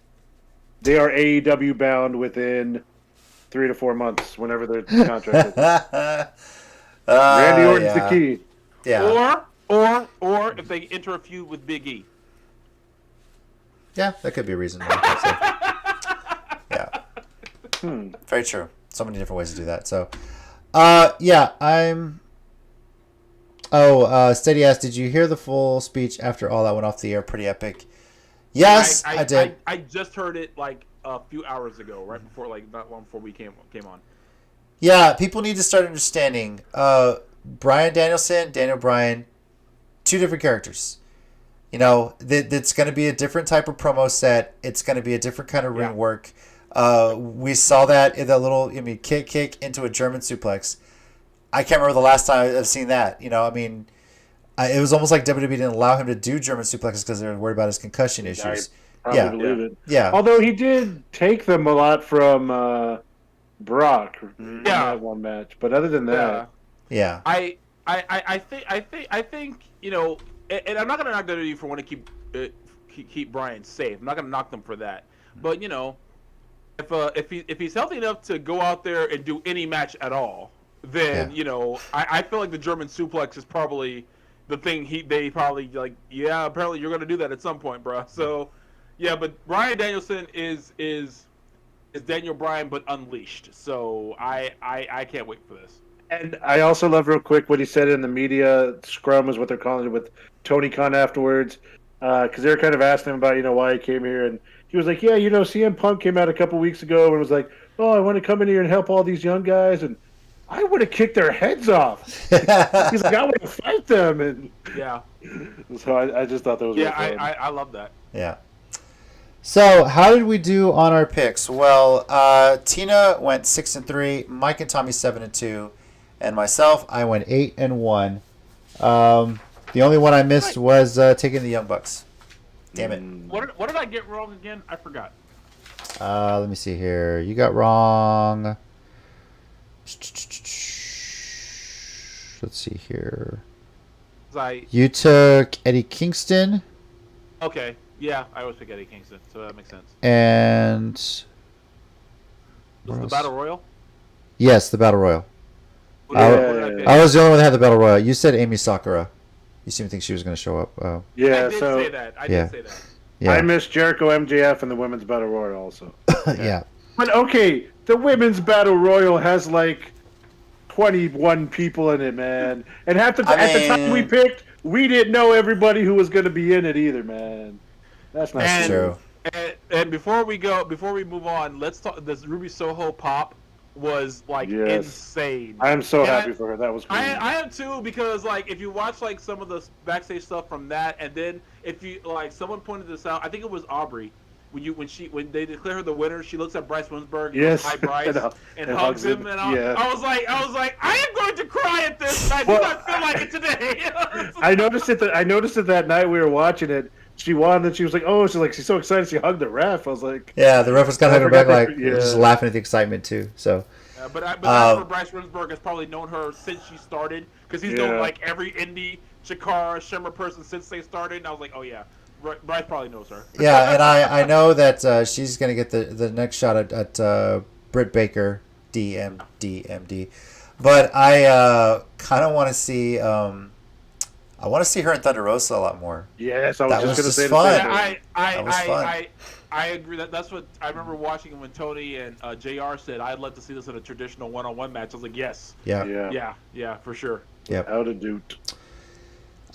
[SPEAKER 3] they are AEW bound within 3 to 4 months, whenever their contract is. Randy Orton's the key.
[SPEAKER 2] Yeah.
[SPEAKER 4] Or if they enter a feud with Big E.
[SPEAKER 2] Yeah, that could be a reason. Yeah. Very true. So many different ways to do that. So, I'm. Steady asked, did you hear the full speech after all that went off the air? Pretty epic. Yes, I did.
[SPEAKER 4] I just heard it like a few hours ago, right before, not long before we came on.
[SPEAKER 2] Yeah, people need to start understanding. Bryan Danielson, Daniel Bryan, 2 different characters. It's going to be a different type of promo set. It's going to be a different kind of ring work. We saw that in that little, kick into a German suplex. I can't remember the last time I've seen that. It was almost like WWE didn't allow him to do German suplexes because they were worried about his concussion issues.
[SPEAKER 3] I believe it.
[SPEAKER 2] Yeah.
[SPEAKER 3] Although he did take them a lot from Brock in that one match, but other than that,
[SPEAKER 4] I think and I'm not gonna knock WWE for wanting to keep Bryan safe. I'm not gonna knock them for that, but if he's healthy enough to go out there and do any match at all, then I feel like the German suplex is probably the thing they probably like. Yeah, apparently you're gonna do that at some point, bro. So, yeah, but Bryan Danielson is Daniel Bryan but unleashed. So I can't wait for this.
[SPEAKER 3] And I also love real quick what he said in the media scrum is what they're calling it with Tony Khan afterwards, because they were kind of asking him about why he came here, and he was like, yeah, CM Punk came out a couple weeks ago and was like, oh, I want to come in here and help all these young guys, and I would have kicked their heads off. He's like, I want to fight them, and
[SPEAKER 4] yeah.
[SPEAKER 3] So I just thought that was
[SPEAKER 4] really fun. I love that.
[SPEAKER 2] Yeah. So how did we do on our picks? Well, Tina went 6-3, Mike and Tommy 7-2. And myself, I went 8-1. The only one I missed was taking the Young Bucks. Damn it.
[SPEAKER 4] What did I get wrong again? I forgot.
[SPEAKER 2] Let me see here. You got wrong. Let's see here. You took Eddie Kingston.
[SPEAKER 4] Okay. Yeah, I always pick Eddie Kingston, so that makes sense.
[SPEAKER 2] And
[SPEAKER 4] was it the Battle Royal?
[SPEAKER 2] Yes, the Battle Royal. I was the only one that had the Battle Royal. You said Amy Sakura. You seem to think she was going to show up.
[SPEAKER 3] Yeah,
[SPEAKER 4] I did say that. I did say that.
[SPEAKER 2] Yeah.
[SPEAKER 3] I missed Jericho MJF and the Women's Battle Royal also.
[SPEAKER 2] Yeah.
[SPEAKER 3] But okay, the Women's Battle Royal has like 21 people in it, man. And at the time we picked, we didn't know everybody who was going to be in it either, man. That's not
[SPEAKER 2] true.
[SPEAKER 4] And before we move on, let's talk. This Ruby Soho pop was like insane.
[SPEAKER 3] I am so happy for her. That was cool.
[SPEAKER 4] I am too, because like if you watch like some of the backstage stuff from that, and then if you like someone pointed this out, I think it was Aubrey. When they declare her the winner, she looks at Bryce Winsberg, hi Bryce, and hugs him, and I was like, I am going to cry at this. I do not feel like it today.
[SPEAKER 3] I noticed it that night we were watching it. She won, and she was like, she's so excited. She hugged the ref. I was like,
[SPEAKER 2] yeah, the ref was kind of hugging her back, like just laughing at the excitement too. So,
[SPEAKER 4] but that's where Bryce Winsberg has probably known her since she started, because he's known like every indie Chikara Shimmer person since they started. And I was like, oh yeah, Bryce probably knows her.
[SPEAKER 2] Yeah, and I know that she's gonna get the next shot at Britt Baker, DMD. But I kind of want to see. I want to see her in Thunder Rosa a lot more.
[SPEAKER 3] Yes, I was just going to say
[SPEAKER 2] fun.
[SPEAKER 3] That was fun.
[SPEAKER 4] I agree. That's what I remember watching when Tony and JR said, I'd love to see this in a traditional one-on-one match. I was like, yes. Yeah, for sure.
[SPEAKER 2] Yep.
[SPEAKER 3] Out of dude.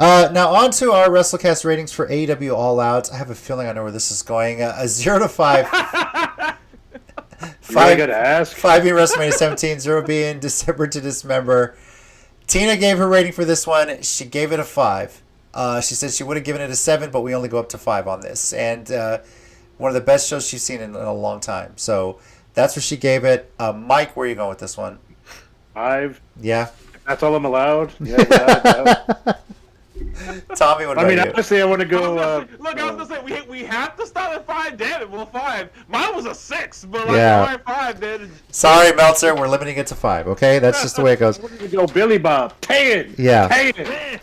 [SPEAKER 2] Now on to our WrestleCast ratings for AEW All Out. I have a feeling I know where this is going. A 0 to 5. 5 being WrestleMania 17, 0 being December to Dismember. Tina gave her rating for this one. She gave it a 5. She said she would have given it a 7, but we only go up to 5 on this. And one of the best shows she's seen in a long time. So that's where she gave it. Mike, where are you going with this one?
[SPEAKER 3] 5.
[SPEAKER 2] Yeah.
[SPEAKER 3] That's all I'm allowed? Yeah.
[SPEAKER 2] Tommy, what about you?
[SPEAKER 3] Honestly, I want to go...
[SPEAKER 4] I was going to say, we have to start at 5. Damn it, well, 5. Mine was a 6, but
[SPEAKER 2] yeah.
[SPEAKER 4] 5, then...
[SPEAKER 2] Sorry, Meltzer, we're limiting it to 5, okay? That's just the way it goes.
[SPEAKER 3] We're going to go Billy Bob. 10!
[SPEAKER 2] Yeah.
[SPEAKER 3] 10!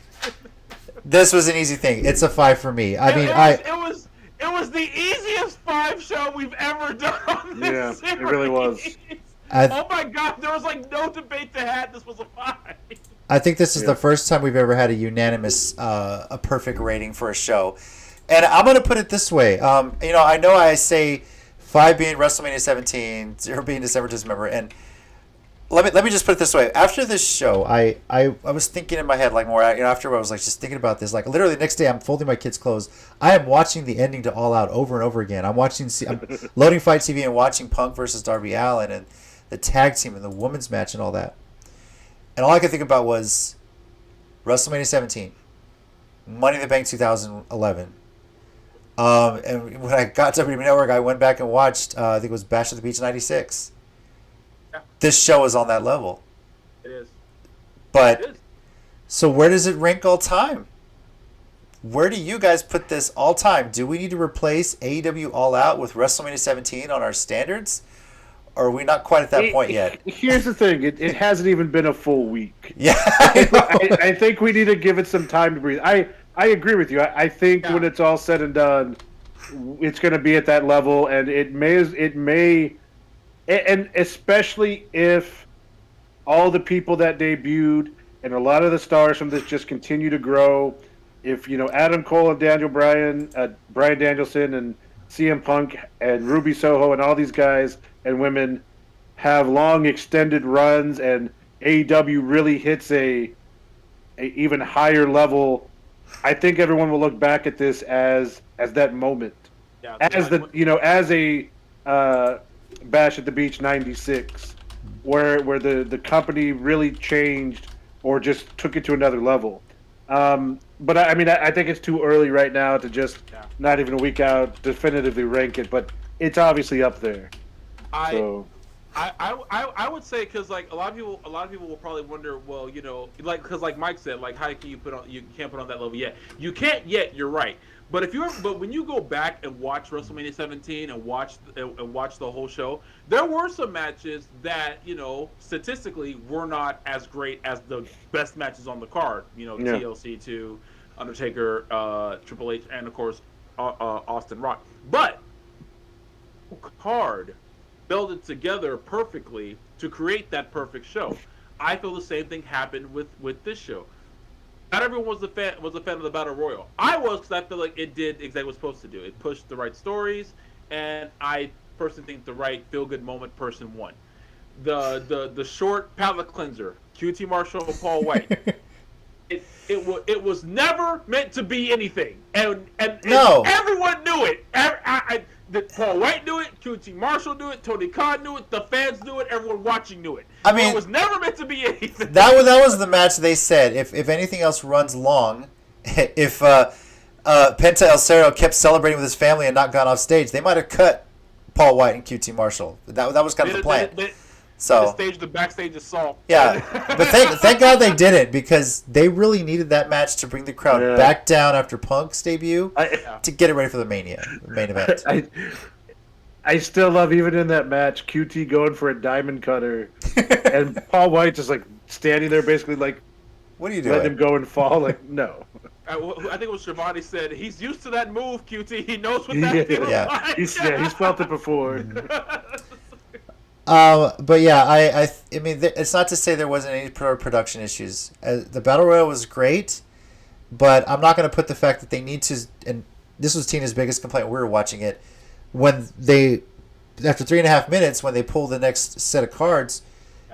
[SPEAKER 2] This was an easy thing. It's a 5 for me.
[SPEAKER 4] It was the easiest 5 show we've ever done on this series.
[SPEAKER 3] It really was.
[SPEAKER 4] Oh my God, there was like no debate to have. This was a 5.
[SPEAKER 2] I think this is the first time we've ever had a unanimous, a perfect rating for a show. And I'm going to put it this way. I know I say 5 being WrestleMania 17, 0 being December to Dismember. And let me just put it this way. After this show, I was thinking in my head, like more, after I was like just thinking about this, like literally the next day I'm folding my kids' clothes. I am watching the ending to All Out over and over again. I'm loading Fight TV and watching Punk versus Darby Allin and the tag team and the women's match and all that. And all I could think about was WrestleMania 17, Money in the Bank 2011. And when I got to WWE Network, I went back and watched, I think it was Bash at the Beach 96.
[SPEAKER 4] Yeah.
[SPEAKER 2] This show is on that level.
[SPEAKER 4] It is.
[SPEAKER 2] But, so where does it rank all time? Where do you guys put this all time? Do we need to replace AEW All Out with WrestleMania 17 on our standards? Or are we not quite at that point yet?
[SPEAKER 3] Here's the thing. It hasn't even been a full week.
[SPEAKER 2] Yeah.
[SPEAKER 3] I think we need to give it some time to breathe. I agree with you. I think when it's all said and done, it's going to be at that level, and it may, and especially if all the people that debuted and a lot of the stars from this just continue to grow. If Adam Cole and Bryan Danielson and CM Punk and Ruby Soho and all these guys and women have long extended runs, and AEW really hits a even higher level, I think everyone will look back at this as that moment, as a Bash at the Beach '96, where the company really changed or just took it to another level. But I think it's too early right now to just not even a week out definitively rank it, but it's obviously up there.
[SPEAKER 4] I would say, because like a lot of people will probably wonder, well, because like Mike said, like how can you can't put on that level yet? You can't yet. You're right. But when you go back and watch WrestleMania 17 and watch the whole show, there were some matches that statistically were not as great as the best matches on the card. TLC 2, Undertaker, Triple H, and of course Austin Rock. But card built together perfectly to create that perfect show. I feel the same thing happened with this show. Not everyone was a fan of the Battle Royal. I was, because I feel like it did exactly what it was supposed to do. It pushed the right stories, and I personally think the right feel-good moment person won. The short palate cleanser, QT Marshall and Paul White. It was never meant to be anything, and everyone knew it. Paul White knew it, QT Marshall knew it, Tony Khan knew it, the fans knew it, everyone watching knew it. It was never meant to be anything.
[SPEAKER 2] That was the match they said. If anything else runs long, if Penta El Cerro kept celebrating with his family and not gone off stage, they might have cut Paul White and QT Marshall. That was kind of the plan.
[SPEAKER 4] They staged the backstage assault.
[SPEAKER 2] Yeah, but thank God they didn't, because they really needed that match to bring the crowd back down after Punk's debut to get it ready for the main event.
[SPEAKER 3] I still love, even in that match, QT going for a diamond cutter, and Paul White just like standing there, basically like,
[SPEAKER 2] "What are you doing?"
[SPEAKER 3] Let him go and fall. Like, no.
[SPEAKER 4] I think it was Shivani said, he's used to that move, QT. He knows what that feels like.
[SPEAKER 3] He's felt it before.
[SPEAKER 2] But yeah, I mean, it's not to say there wasn't any production issues. The Battle Royal was great, but I'm not going to put the fact that they need to, and this was Tina's biggest complaint when we were watching it, when they, after 3.5 minutes, when they pull the next set of cards,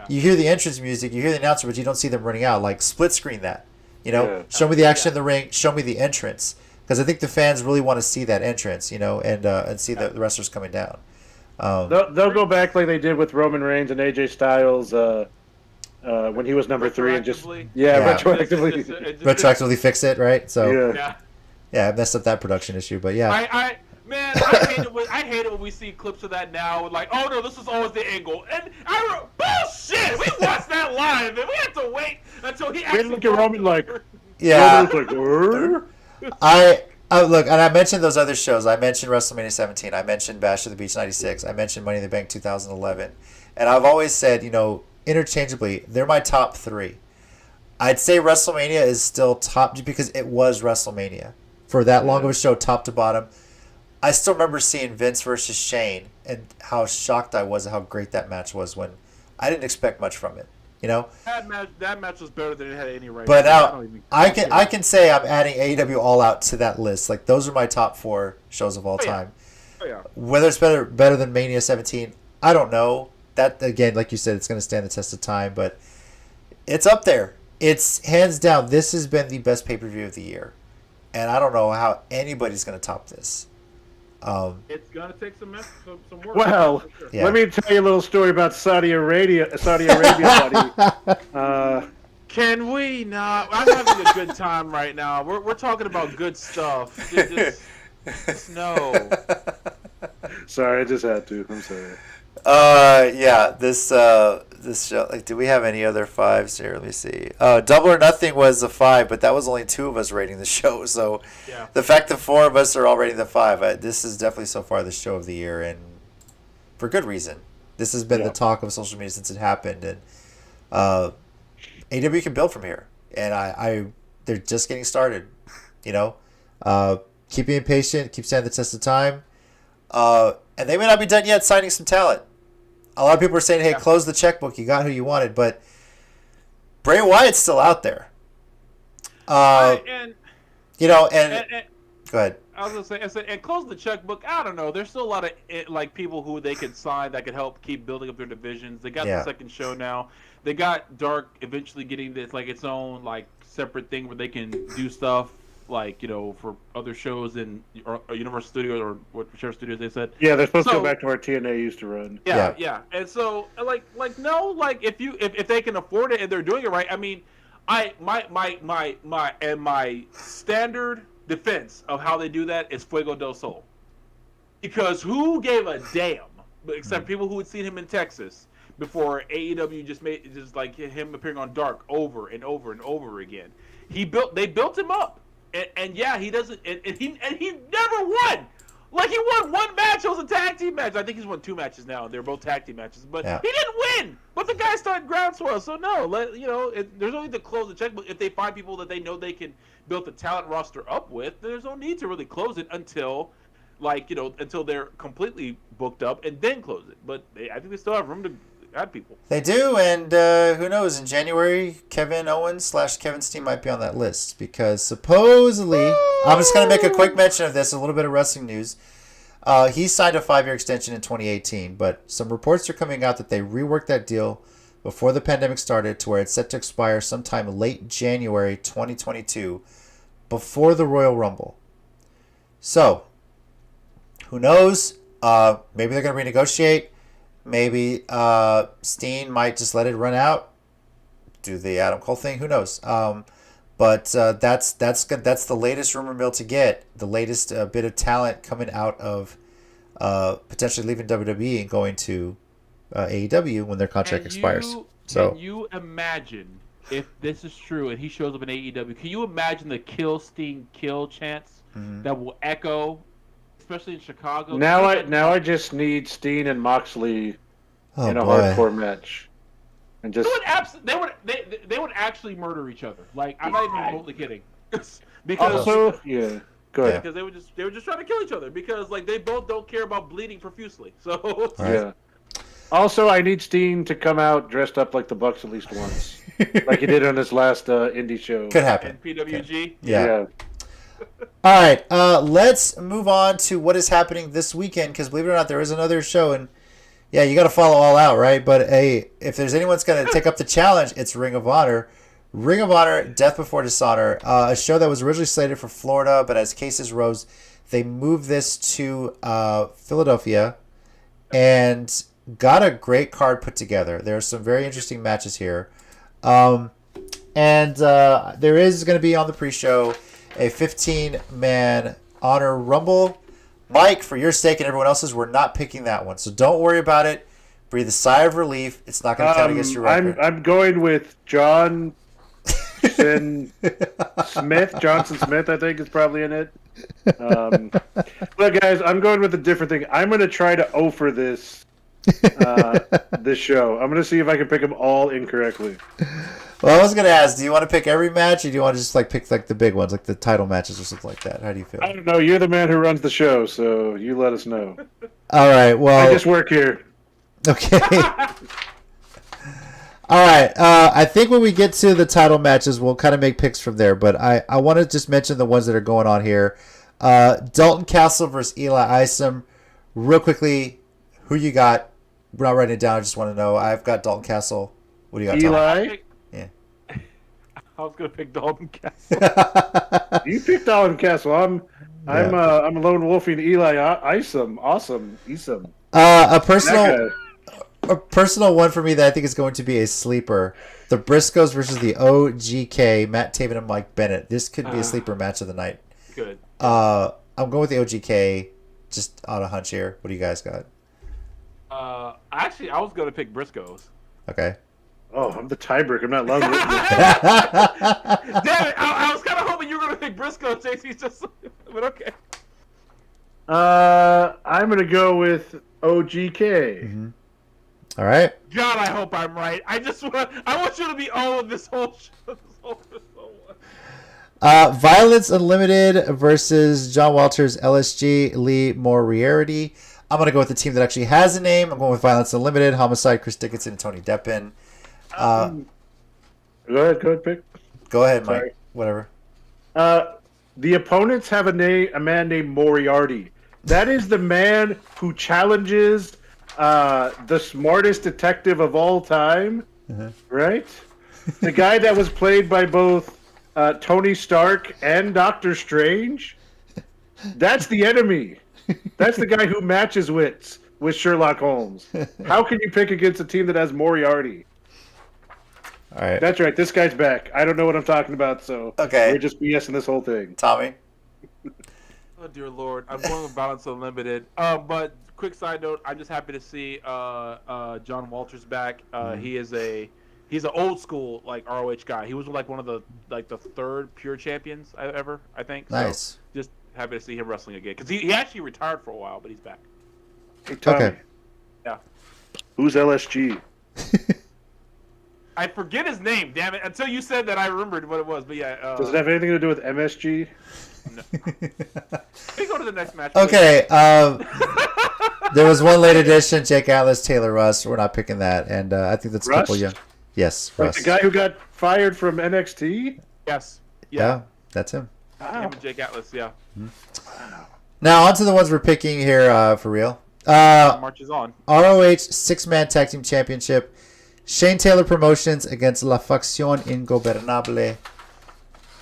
[SPEAKER 2] you hear the entrance music, you hear the announcer, but you don't see them running out. Like, split screen that. Show me the action in the ring, show me the entrance. Because I think the fans really want to see that entrance, and see the wrestlers coming down.
[SPEAKER 3] They'll go back like they did with Roman Reigns and AJ Styles when he was number 3, and just
[SPEAKER 2] retroactively fix it, right? So I messed up that production issue, but yeah.
[SPEAKER 4] I hate it when we see clips of that now. Like, oh no, this is always the angle, and bullshit. We watched that live, and we had to wait until he actually
[SPEAKER 3] look at Roman like,
[SPEAKER 2] look, and I mentioned those other shows. I mentioned WrestleMania 17. I mentioned Bash at the Beach 96. I mentioned Money in the Bank 2011. And I've always said, interchangeably, they're my top 3. I'd say WrestleMania is still top just because it was WrestleMania. For that long of a show, top to bottom. I still remember seeing Vince versus Shane and how shocked I was at how great that match was, when I didn't expect much from it.
[SPEAKER 4] That match was better than it had any right.
[SPEAKER 2] But now I can say I'm adding AEW All Out to that list. Like, those are my top 4 shows of all time. Whether it's better than Mania 17, I don't know. That, again, like you said, it's going to stand the test of time, but it's up there. It's hands down. This has been the best pay-per-view of the year, and I don't know how anybody's going to top this.
[SPEAKER 4] It's gonna take some work.
[SPEAKER 3] Well, let me tell you a little story about Saudi Arabia, buddy.
[SPEAKER 4] Can we not? I'm having a good time right now. We're talking about good stuff. Just no.
[SPEAKER 3] Sorry, I just had to. I'm sorry.
[SPEAKER 2] This show. Like, do we have any other 5s here? Let me see. Double or Nothing was a 5, but that was only 2 of us rating the show. So the fact that 4 of us are all rating the 5, this is definitely so far the show of the year, and for good reason. This has been the talk of social media since it happened, and AEW can build from here, and they're just getting started. Keep being patient, keep standing the test of time, and they may not be done yet signing some talent. A lot of people are saying, hey, close the checkbook. You got who you wanted. But Bray Wyatt's still out there.
[SPEAKER 4] And
[SPEAKER 2] go
[SPEAKER 4] and
[SPEAKER 2] ahead.
[SPEAKER 4] I was gonna say, and close the checkbook. I don't know. There's still a lot of like people who they could sign that could help keep building up their divisions. They got the second show now. They got Dark eventually getting this like its own like separate thing where they can do stuff like for other shows in Universal Studios or whichever studios they said.
[SPEAKER 3] Yeah, they're supposed to go back to where TNA used to run.
[SPEAKER 4] Yeah. And so like no, like if they can afford it and they're doing it right, I mean, my standard defense of how they do that is Fuego del Sol, because who gave a damn except people who had seen him in Texas before AEW just like him appearing on Dark over and over and over again. They built him up, and yeah, he doesn't, and he never won. Like he won one match. It was a tag team match. I think he's won 2 matches now. They're both tag team matches, but he didn't win. But the guy started groundswell. So no, there's no need to close the checkbook if they find people that they know they can build the talent roster up with. There's no need to really close it until they're completely booked up and then close it. But I think they still have room to add people.
[SPEAKER 2] They do, and who knows? In January, Kevin Owens / Kevin Steen might be on that list because supposedly, I'm just going to make a quick mention of this, a little bit of wrestling news. He signed a 5-year extension in 2018, but some reports are coming out that they reworked that deal before the pandemic started to where it's set to expire sometime late January 2022, before the Royal Rumble. So, who knows? Maybe they're going to renegotiate. Maybe Steen might just let it run out, do the Adam Cole thing. Who knows? But that's the latest rumor mill to get. The latest bit of talent coming out of potentially leaving WWE and going to AEW when their contract expires.
[SPEAKER 4] Can you imagine if this is true and he shows up in AEW? Can you imagine the kill Steen kill chants that will echo? Especially in Chicago.
[SPEAKER 3] Now I just need Steen and Moxley in a hardcore match, and just they would actually murder each other. Like I'm not even remotely kidding. Because go ahead.
[SPEAKER 4] Because they were just trying to kill each other because like they both don't care about bleeding profusely. So
[SPEAKER 3] yeah. Also, I need Steen to come out dressed up like the Bucks at least once, like he did on his last indie show.
[SPEAKER 2] Could happen.
[SPEAKER 4] In PWG.
[SPEAKER 2] Yeah. All right, let's move on to what is happening this weekend, because believe it or not, there is another show, and yeah, you got to follow All Out, right? But hey, if there's anyone's going to take up the challenge, it's Ring of Honor. Ring of Honor, Death Before Dishonor, a show that was originally slated for Florida, but as cases rose, they moved this to Philadelphia and got a great card put together. There are some very interesting matches here. And there is going to be on the pre-show a 15-man Honor Rumble. Mike, for your sake and everyone else's, we're not picking that one. So don't worry about it. Breathe a sigh of relief. It's not going to count against your record.
[SPEAKER 3] I'm going with Johnson Smith. Johnson Smith, I think, is probably in it. Look, guys, I'm going with a different thing. I'm going to try to offer this show. I'm going to see if I can pick them all incorrectly.
[SPEAKER 2] Well, I was going to ask, do you want to pick every match, or do you want to just pick the big ones, like the title matches or something like that? How do you feel?
[SPEAKER 3] I don't know. You're the man who runs the show, so you let us know.
[SPEAKER 2] All right. Well,
[SPEAKER 3] I just work here.
[SPEAKER 2] Okay. All right. I think when we get to the title matches, we'll kind of make picks from there. But I want to just mention the ones that are going on here. Dalton Castle versus Eli Isom. Real quickly, who you got? We're not writing it down. I just want to know. I've got Dalton Castle. What do you got,
[SPEAKER 3] Eli?
[SPEAKER 2] Tom? Yeah.
[SPEAKER 4] I was gonna pick Dalton Castle.
[SPEAKER 3] You picked Dalton Castle. I'm a lone wolfing Eli Isom. Awesome, Isom.
[SPEAKER 2] A personal one for me that I think is going to be a sleeper. The Briscoes versus the OGK, Matt Taven and Mike Bennett. This could be a sleeper match of the night.
[SPEAKER 4] Good.
[SPEAKER 2] I'm going with the OGK just on a hunch here. What do you guys got?
[SPEAKER 4] Actually, I was going to pick Briscoes.
[SPEAKER 2] Okay.
[SPEAKER 3] Oh, I'm the tiebreaker. I'm not loving it.
[SPEAKER 4] Damn it! I was kind of hoping you were going to pick Briscoes, JC. But okay.
[SPEAKER 3] I'm going to go with OGK.
[SPEAKER 2] Mm-hmm. All right.
[SPEAKER 4] God, I hope I'm right. I want you to be all of this whole show.
[SPEAKER 2] Violence Unlimited versus John Walters, LSG, Lee Moriarty. I'm going to go with the team that actually has a name. I'm going with Violence Unlimited, Homicide, Chris Dickinson, and Tony Deppen.
[SPEAKER 3] Go ahead, pick.
[SPEAKER 2] Go ahead,
[SPEAKER 3] Sorry.
[SPEAKER 2] Mike. Whatever.
[SPEAKER 3] The opponents have a man named Moriarty. That is the man who challenges the smartest detective of all time, right? The guy that was played by both Tony Stark and Doctor Strange. That's the enemy. That's the guy who matches wits with Sherlock Holmes. How can you pick against a team that has Moriarty?
[SPEAKER 2] All right.
[SPEAKER 3] That's right. This guy's back. I don't know what I'm talking about, so
[SPEAKER 2] Okay.
[SPEAKER 3] we're just BSing this whole thing.
[SPEAKER 2] Tommy.
[SPEAKER 4] Oh dear Lord, I'm going with Balance Unlimited. But quick side note, I'm just happy to see John Walters back. He's an old school like ROH guy. He was like one of the third pure champions I think.
[SPEAKER 2] Nice.
[SPEAKER 4] So just happy to see him wrestling again because he actually retired for a while, but he's back.
[SPEAKER 3] Hey, Tommy,
[SPEAKER 2] Okay.
[SPEAKER 4] Yeah.
[SPEAKER 3] who's LSG?
[SPEAKER 4] I forget his name, damn it. Until you said that I remembered what it was. But yeah.
[SPEAKER 3] Does it have anything to do with MSG?
[SPEAKER 4] No. We go to the next match.
[SPEAKER 2] Okay. There was one late edition, Jake Atlas, Taylor Russ. We're not picking that. And I think that's a couple
[SPEAKER 3] Rust?
[SPEAKER 2] young. Yes,
[SPEAKER 3] Like
[SPEAKER 2] Russ.
[SPEAKER 3] the guy who got fired from NXT?
[SPEAKER 4] Yes.
[SPEAKER 2] Yeah, that's him.
[SPEAKER 4] Him and Jake Atlas, yeah.
[SPEAKER 2] Now, on to the ones we're picking here for real.
[SPEAKER 4] Marches on.
[SPEAKER 2] ROH 6-Man Tag Team Championship. Shane Taylor Promotions against La Facción Ingobernable.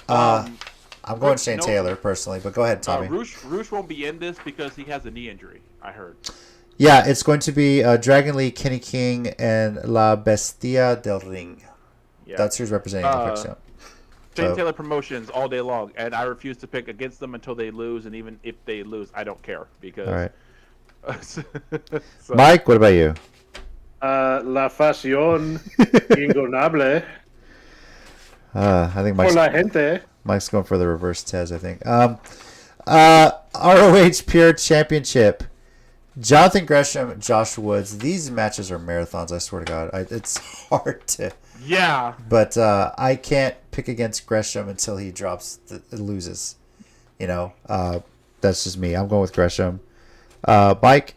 [SPEAKER 2] I'm going Shane Taylor personally, but go ahead, Tommy.
[SPEAKER 4] Roosh won't be in this because he has a knee injury, I heard.
[SPEAKER 2] Yeah, it's going to be Dragon Lee, Kenny King, and La Bestia del Ring.
[SPEAKER 4] Yeah.
[SPEAKER 2] That's who's representing La Facción.
[SPEAKER 4] Shane Taylor Promotions all day long, and I refuse to pick against them until they lose, and even if they lose, I don't care. Because...
[SPEAKER 2] All right.
[SPEAKER 4] So-
[SPEAKER 2] Mike, what about you?
[SPEAKER 3] La Facción Ingobernable.
[SPEAKER 2] I think
[SPEAKER 3] Por
[SPEAKER 2] Mike's,
[SPEAKER 3] la gente.
[SPEAKER 2] Mike's going for the reverse Tez, I think. ROH Pure Championship. Jonathan Gresham, Josh Woods. These matches are marathons, I swear to God. It's hard to...
[SPEAKER 4] yeah.
[SPEAKER 2] But I can't pick against Gresham until he loses. You know, that's just me. I'm going with Gresham. Mike?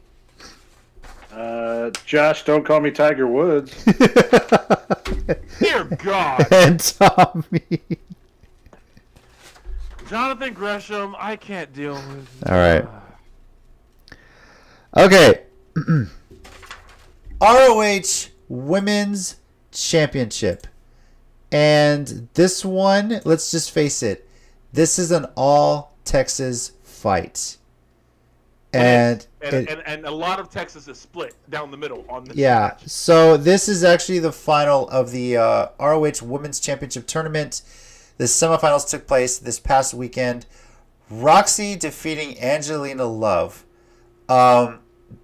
[SPEAKER 3] Josh, don't call me Tiger Woods.
[SPEAKER 4] Dear God.
[SPEAKER 2] And Tommy.
[SPEAKER 4] Jonathan Gresham, I can't deal with.
[SPEAKER 2] All right. Okay. ROH Women's Championship. And this one, let's just face it, this is an all Texas fight. And
[SPEAKER 4] a lot of Texas is split down the middle on this
[SPEAKER 2] yeah,
[SPEAKER 4] match.
[SPEAKER 2] so this is actually the final of the ROH Women's Championship Tournament. The semifinals took place this past weekend. Roxy defeating Angelina Love,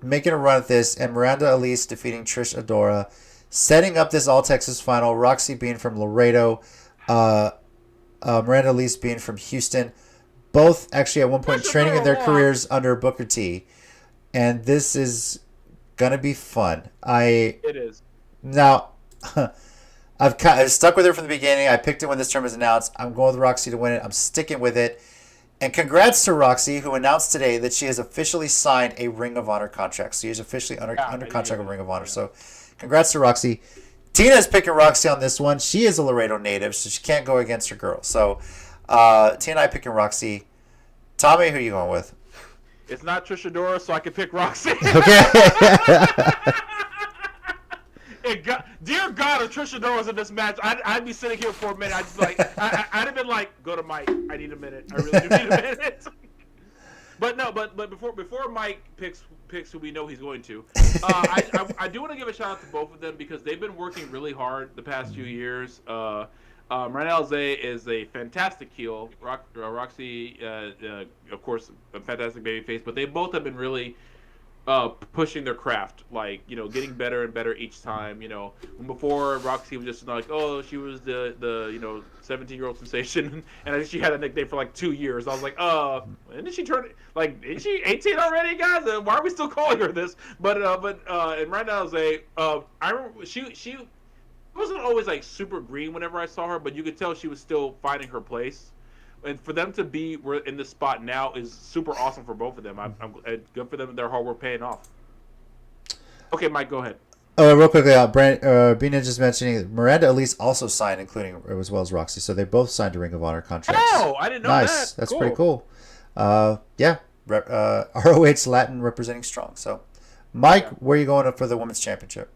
[SPEAKER 2] making a run at this, and Miranda Elise defeating Trish Adora, setting up this all-Texas final. Roxy being from Laredo, Miranda Elise being from Houston. Both actually at one point training in their careers under Booker T. And this is going to be fun.
[SPEAKER 4] It is.
[SPEAKER 2] Now, I've stuck with her from the beginning. I picked it when this term was announced. I'm going with Roxy to win it. I'm sticking with it. And congrats to Roxy, who announced today that she has officially signed a Ring of Honor contract. So she's officially under contract with Ring of Honor. So congrats to Roxy. Tina is picking Roxy on this one. She is a Laredo native, so she can't go against her girl. So Tina and I picking Roxy. Tommy, who are you going with?
[SPEAKER 4] It's not Trish Adora, so I can pick Roxy.
[SPEAKER 2] Okay.
[SPEAKER 4] Dear God, if Trish Adora was in this match, I'd be sitting here for a minute. I'd have been like, go to Mike. I need a minute. I really do need a minute. But before Mike picks who we know he's going to, I do want to give a shout out to both of them because they've been working really hard the past few years. Miranda Elze is a fantastic heel. Roxy, of course, a fantastic babyface. But they both have been really pushing their craft, getting better and better each time. Before Roxy was just like, oh, she was the 17-year-old sensation, and I think she had a nickname for like 2 years. I was like, when did she turn? Is she 18 already, guys? Why are we still calling her this? But and Miranda Elze, I remember she wasn't always like super green whenever I saw her, but you could tell she was still finding her place. And for them to be in this spot now is super awesome for both of them. I'm good for them. Their hard work paying off. Okay, Mike, go ahead.
[SPEAKER 2] Oh, real quickly, B-Ninja just mentioning Miranda Elise also signed, including as well as Roxy. So they both signed a Ring of Honor contracts.
[SPEAKER 4] Oh, I didn't know
[SPEAKER 2] nice.
[SPEAKER 4] that.
[SPEAKER 2] That's
[SPEAKER 4] Cool.
[SPEAKER 2] pretty cool. Yeah. ROH Latin representing strong. So, Mike, where are you going for the women's championship?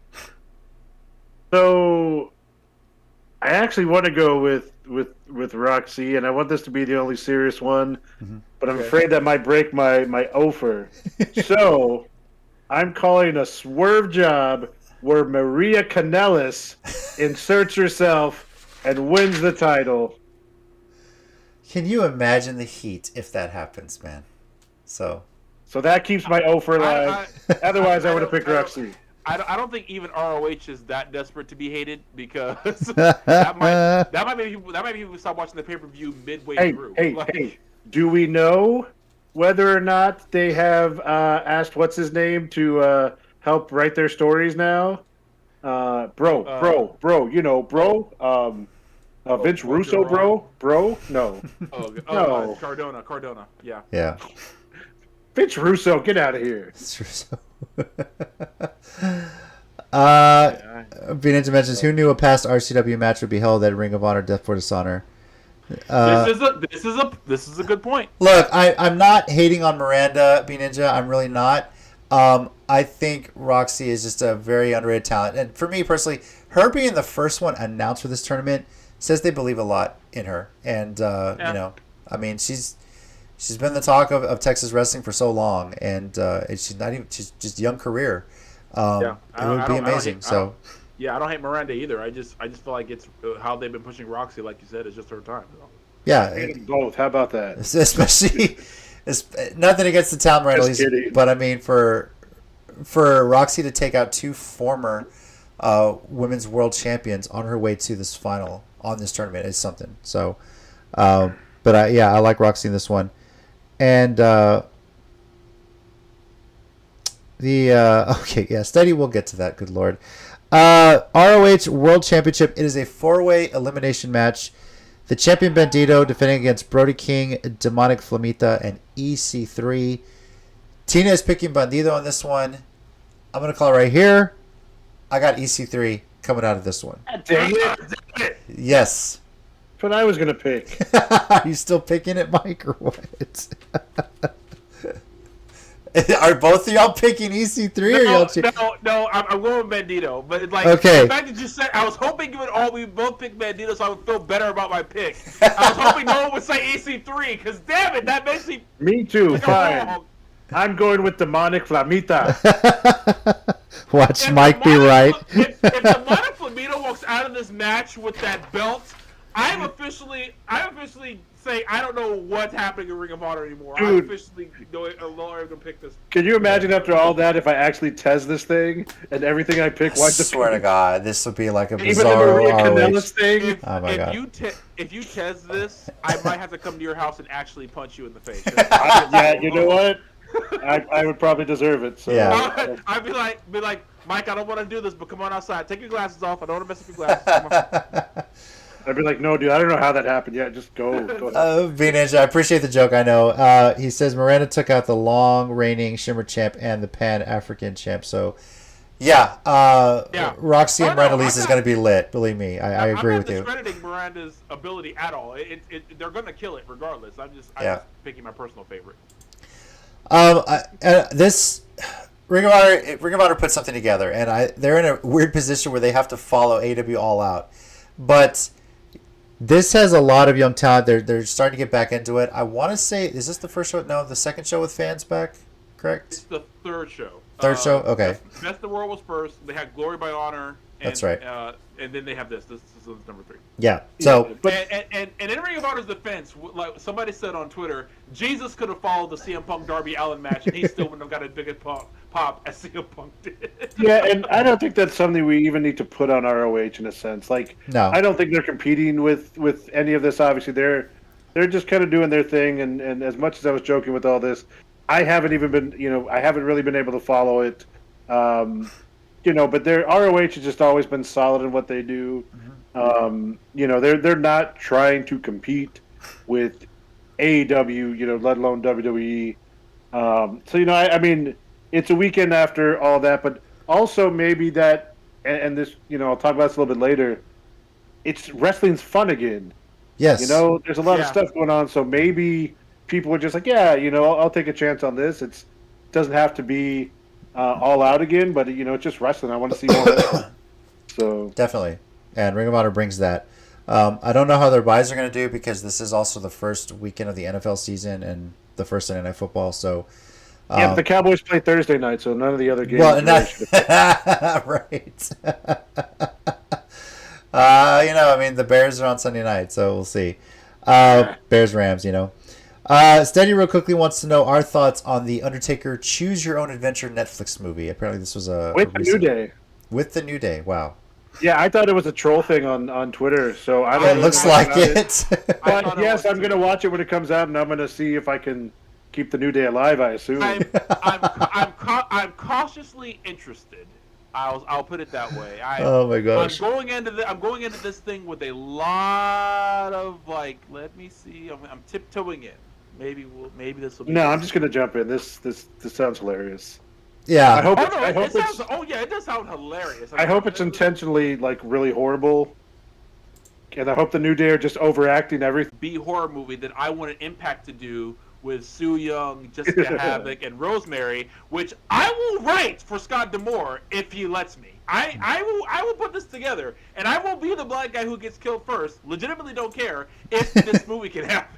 [SPEAKER 3] So, I actually want to go with Roxy, and I want this to be the only serious one, but I'm afraid that might break my offer. So, I'm calling a swerve job where Maria Kanellis inserts herself and wins the title.
[SPEAKER 2] Can you imagine the heat if that happens, man? So
[SPEAKER 3] that keeps my offer alive. Otherwise, I would have picked Roxy.
[SPEAKER 4] I don't think even ROH is that desperate to be hated because that might make people stop watching the pay-per-view midway through.
[SPEAKER 3] Hey! Do we know whether or not they have asked what's his name to help write their stories now? Bro. You know, bro. Vince Russo, bro. No.
[SPEAKER 4] No. Cardona. Yeah.
[SPEAKER 2] Yeah.
[SPEAKER 3] Vince Russo, get out of here.
[SPEAKER 2] B-Ninja mentions, who knew a past RCW match would be held at Ring of Honor Death for Dishonor?
[SPEAKER 4] This is a good point.
[SPEAKER 2] Look, I'm not hating on Miranda B-Ninja. I'm really not. I think Roxy is just a very underrated talent. And for me personally, her being the first one announced for this tournament says they believe a lot in her. And, you know, I mean, she's been the talk of Texas wrestling for so long. And she's just young career. It would be amazing.
[SPEAKER 4] I don't hate Miranda either. I just feel like it's how they've been pushing Roxy, like you said, it's just her time.
[SPEAKER 2] Yeah.
[SPEAKER 3] I hate them both. How about that?
[SPEAKER 2] Especially, nothing against the talent, Miranda, but I mean, for Roxy to take out two former women's world champions on her way to this final on this tournament is something. So, I like Roxy in this one. And Steady, we'll get to that. Good Lord. ROH World Championship. It is a 4-way elimination match. The champion Bandito defending against Brody King, Demonic Flamita, and EC3. Tina is picking Bandito on this one. I'm going to call it right here. I got EC3 coming out of this one.
[SPEAKER 3] Dang it.
[SPEAKER 2] Yes.
[SPEAKER 3] That's what I was going to pick.
[SPEAKER 2] Are you still picking it, Mike, or what? Are both of y'all picking EC3?
[SPEAKER 4] No, I'm going with Bandito. But the fact that you said, I was hoping we both pick Bandito so I would feel better about my pick. I was hoping no one would say EC3 because damn it, that makes me.
[SPEAKER 3] Me too. Fine. I'm going with Demonic Flamita.
[SPEAKER 2] Watch Mike be right.
[SPEAKER 4] If Demonic Flamita walks out of this match with that belt, I'm officially saying I don't know what's happening in Ring of Honor anymore.
[SPEAKER 3] Dude.
[SPEAKER 4] I'm officially going to pick this.
[SPEAKER 3] Can you imagine after all that if I actually test this thing and everything I pick?
[SPEAKER 2] I swear to God, this would be like a
[SPEAKER 3] even
[SPEAKER 2] bizarre
[SPEAKER 3] the Maria
[SPEAKER 2] ROH.
[SPEAKER 3] Kanellis thing.
[SPEAKER 2] Oh my God.
[SPEAKER 4] If you test this, I might have to come to your house and actually punch you in the face.
[SPEAKER 3] Yeah, you know what? I would probably deserve it. So.
[SPEAKER 2] Yeah.
[SPEAKER 4] I'd be like, Mike, I don't want to do this, but come on outside. Take your glasses off. I don't want to mess up your glasses. Come on.
[SPEAKER 3] I'd be like, no, dude, I don't know how that happened. Yeah, just go ahead.
[SPEAKER 2] V-Ninja, I appreciate the joke, I know. He says Miranda took out the long reigning Shimmer champ and the Pan-African champ. So, Roxy and Miranda Lise is going to be lit. Believe me, I agree with you.
[SPEAKER 4] I'm not discrediting Miranda's ability at all. They're going to kill it regardless. I'm just picking my personal favorite.
[SPEAKER 2] This Ring of Honor put something together, and they're in a weird position where they have to follow AEW All Out, but this has a lot of young talent. They're starting to get back into it. I want to say, is this the first show? No, the second show with fans back. Correct.
[SPEAKER 4] It's the third show.
[SPEAKER 2] Third show. Okay.
[SPEAKER 4] Best of the World was first. They had Glory by Honor. And,
[SPEAKER 2] that's right.
[SPEAKER 4] And then they have this. This is number 3.
[SPEAKER 2] Yeah. So,
[SPEAKER 4] and in Ring of Honor's defense, like somebody said on Twitter, Jesus could have followed the CM Punk Darby Allin match, and he still wouldn't have got as big a pop as CM Punk did.
[SPEAKER 3] Yeah, and I don't think that's something we even need to put on ROH in a sense. Like,
[SPEAKER 2] no,
[SPEAKER 3] I don't think they're competing with any of this. Obviously, they're just kind of doing their thing. And as much as I was joking with all this, I haven't even been, I haven't really been able to follow it. But their ROH has just always been solid in what they do. Mm-hmm. They're not trying to compete with AEW, let alone WWE. I mean, it's a weekend after all that, but also maybe that, and this, I'll talk about this a little bit later. It's wrestling's fun again.
[SPEAKER 2] Yes.
[SPEAKER 3] There's a lot of stuff going on, so maybe people are just like, yeah, I'll take a chance on this. It doesn't have to be all out again, but it's just wrestling. I want to see more wrestling. So
[SPEAKER 2] definitely, and Ring of Honor brings that. I don't know how their buys are going to do because this is also the first weekend of the NFL season and the first Sunday Night Football. So
[SPEAKER 3] but the Cowboys play Thursday night, so none of the other games.
[SPEAKER 2] Well, right. The Bears are on Sunday night, so we'll see. Bears Rams, Steady real quickly wants to know our thoughts on the Undertaker Choose Your Own Adventure Netflix movie. Apparently, this was
[SPEAKER 3] with the New Day.
[SPEAKER 2] With the New Day, wow.
[SPEAKER 3] Yeah, I thought it was a troll thing on Twitter, so I don't.
[SPEAKER 2] It looks like it.
[SPEAKER 3] But yes, I'm going to watch it when it comes out, and I'm going to see if I can keep the New Day alive. I assume.
[SPEAKER 4] I'm cautiously interested. I'll put it that way.
[SPEAKER 2] Oh my gosh.
[SPEAKER 4] I'm going into this thing with a lot of let me see. I'm tiptoeing in. Maybe this will be.
[SPEAKER 3] No, I'm just going to jump in. This sounds hilarious.
[SPEAKER 2] Yeah.
[SPEAKER 3] I hope
[SPEAKER 4] it does sound hilarious.
[SPEAKER 3] I hope it's intentionally really horrible. And I hope the New Day are just overacting everything.
[SPEAKER 4] B horror movie that I want an Impact to do with Sue Young, Jessica Havoc, and Rosemary, which I will write for Scott D'Amore if he lets me. I will put this together, and I will be the black guy who gets killed first. Legitimately don't care if this movie can happen.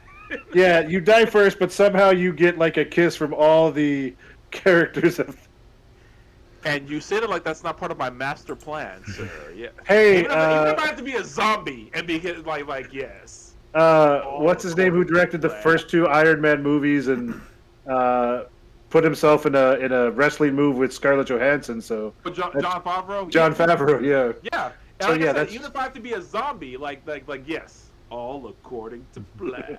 [SPEAKER 3] Yeah, you die first, but somehow you get a kiss from all the characters of.
[SPEAKER 4] And you said it like that's not part of my master plan, sir. Yeah.
[SPEAKER 3] Hey,
[SPEAKER 4] even if I have to be a zombie and be like yes.
[SPEAKER 3] What's his name? Who directed the first two Iron Man movies and put himself in a wrestling move with Scarlett Johansson? So
[SPEAKER 4] John Favreau.
[SPEAKER 3] John Favreau, yeah.
[SPEAKER 4] Yeah. And
[SPEAKER 3] so
[SPEAKER 4] I said, even if I have to be a zombie, like yes, all according to plan.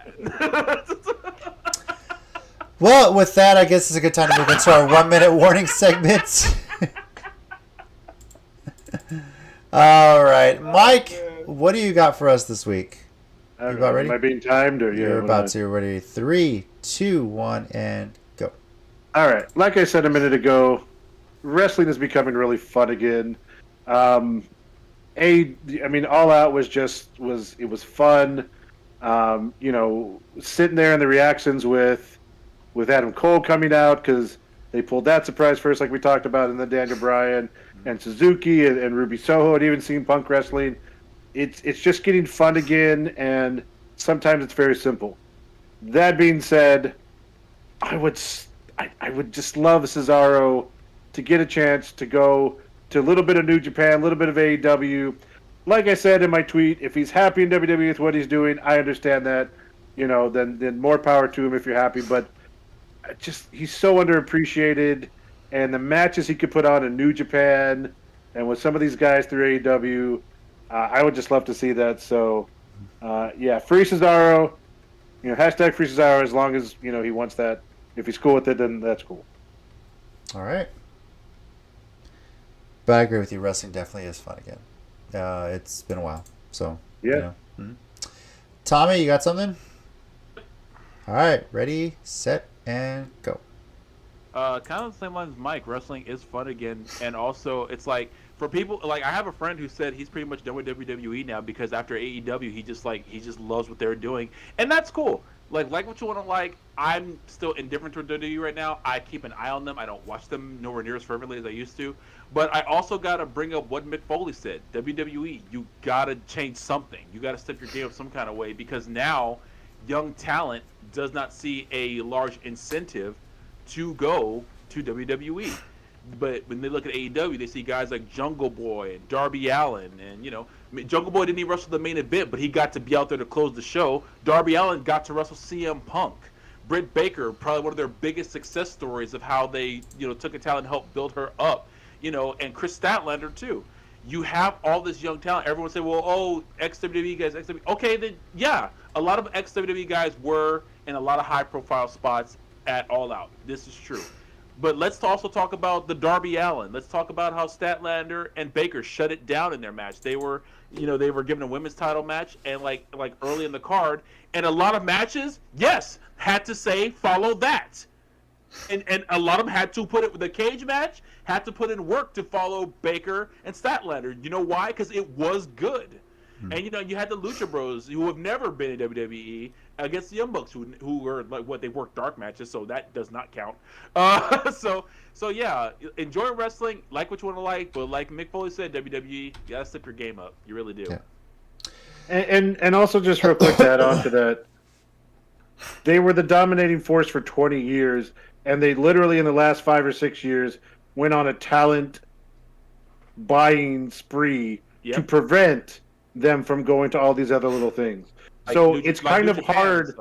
[SPEAKER 2] Well, with that, I guess it's a good time to move into our 1 minute warning segment. All right, Mike, what do you got for us this week? You about ready?
[SPEAKER 3] Am I being timed or
[SPEAKER 2] You're about to. Ready? 3, 2, 1, and go.
[SPEAKER 3] All right. Like I said a minute ago, wrestling is becoming really fun again. All Out was fun. Sitting there in the reactions with Adam Cole coming out because they pulled that surprise first, like we talked about, and then Daniel Bryan and Suzuki and Ruby Soho had even seen Punk wrestling. It's just getting fun again, and sometimes it's very simple. That being said, I would just love Cesaro to get a chance to go to a little bit of New Japan, a little bit of AEW. Like I said in my tweet, if he's happy in WWE with what he's doing, I understand that. Then more power to him if you're happy. But he's so underappreciated, and the matches he could put on in New Japan and with some of these guys through AEW, I would just love to see that. So, free Cesaro. Hashtag free Cesaro as long as he wants that. If he's cool with it, then that's cool.
[SPEAKER 2] All right. But I agree with you. Wrestling definitely is fun again. It's been a while. So,
[SPEAKER 3] yeah.
[SPEAKER 2] Tommy, you got something? All right. Ready, set, and go.
[SPEAKER 4] Kind of the same line as Mike. Wrestling is fun again, and also it's for people I have a friend who said he's pretty much done with WWE now because after AEW he just loves what they're doing, and that's cool. Like what you want to like. I'm still indifferent to WWE right now. I keep an eye on them. I don't watch them nowhere near as fervently as I used to. But I also gotta bring up what Mick Foley said. WWE, you gotta change something. You gotta step your game up some kind of way because now young talent does not see a large incentive to go to WWE. But when they look at AEW, they see guys like Jungle Boy and Darby Allin, and Jungle Boy didn't even wrestle the main event, but he got to be out there to close the show. Darby Allin got to wrestle CM Punk. Britt Baker, probably one of their biggest success stories of how they, took a talent and helped build her up. And Chris Statlander too. You have all this young talent. Everyone say, well, ex-WWE guys, ex-WWE. Okay, then yeah, a lot of ex-WWE guys were in a lot of high-profile spots at All Out. This is true. But let's also talk about the Darby Allin. Let's talk about how Statlander and Baker shut it down in their match. They were, they were given a women's title match and like early in the card, and a lot of matches, yes, had to say follow that. And a lot of them had to put it. The cage match had to put in work to follow Baker and Statlander. You know why? Because it was good. And you had the Lucha Bros who have never been in WWE against the Young Bucks who were like they worked dark matches, so that does not count. So yeah, enjoy wrestling, like what you want to like, but like Mick Foley said, WWE, you gotta step your game up. You really do.
[SPEAKER 2] Yeah.
[SPEAKER 3] And also just real quick to add on to that, they were the dominating force for 20 years, and they literally in the last 5 or 6 years went on a talent buying spree to prevent them from going to all these other little things. Like so it's kind of hard.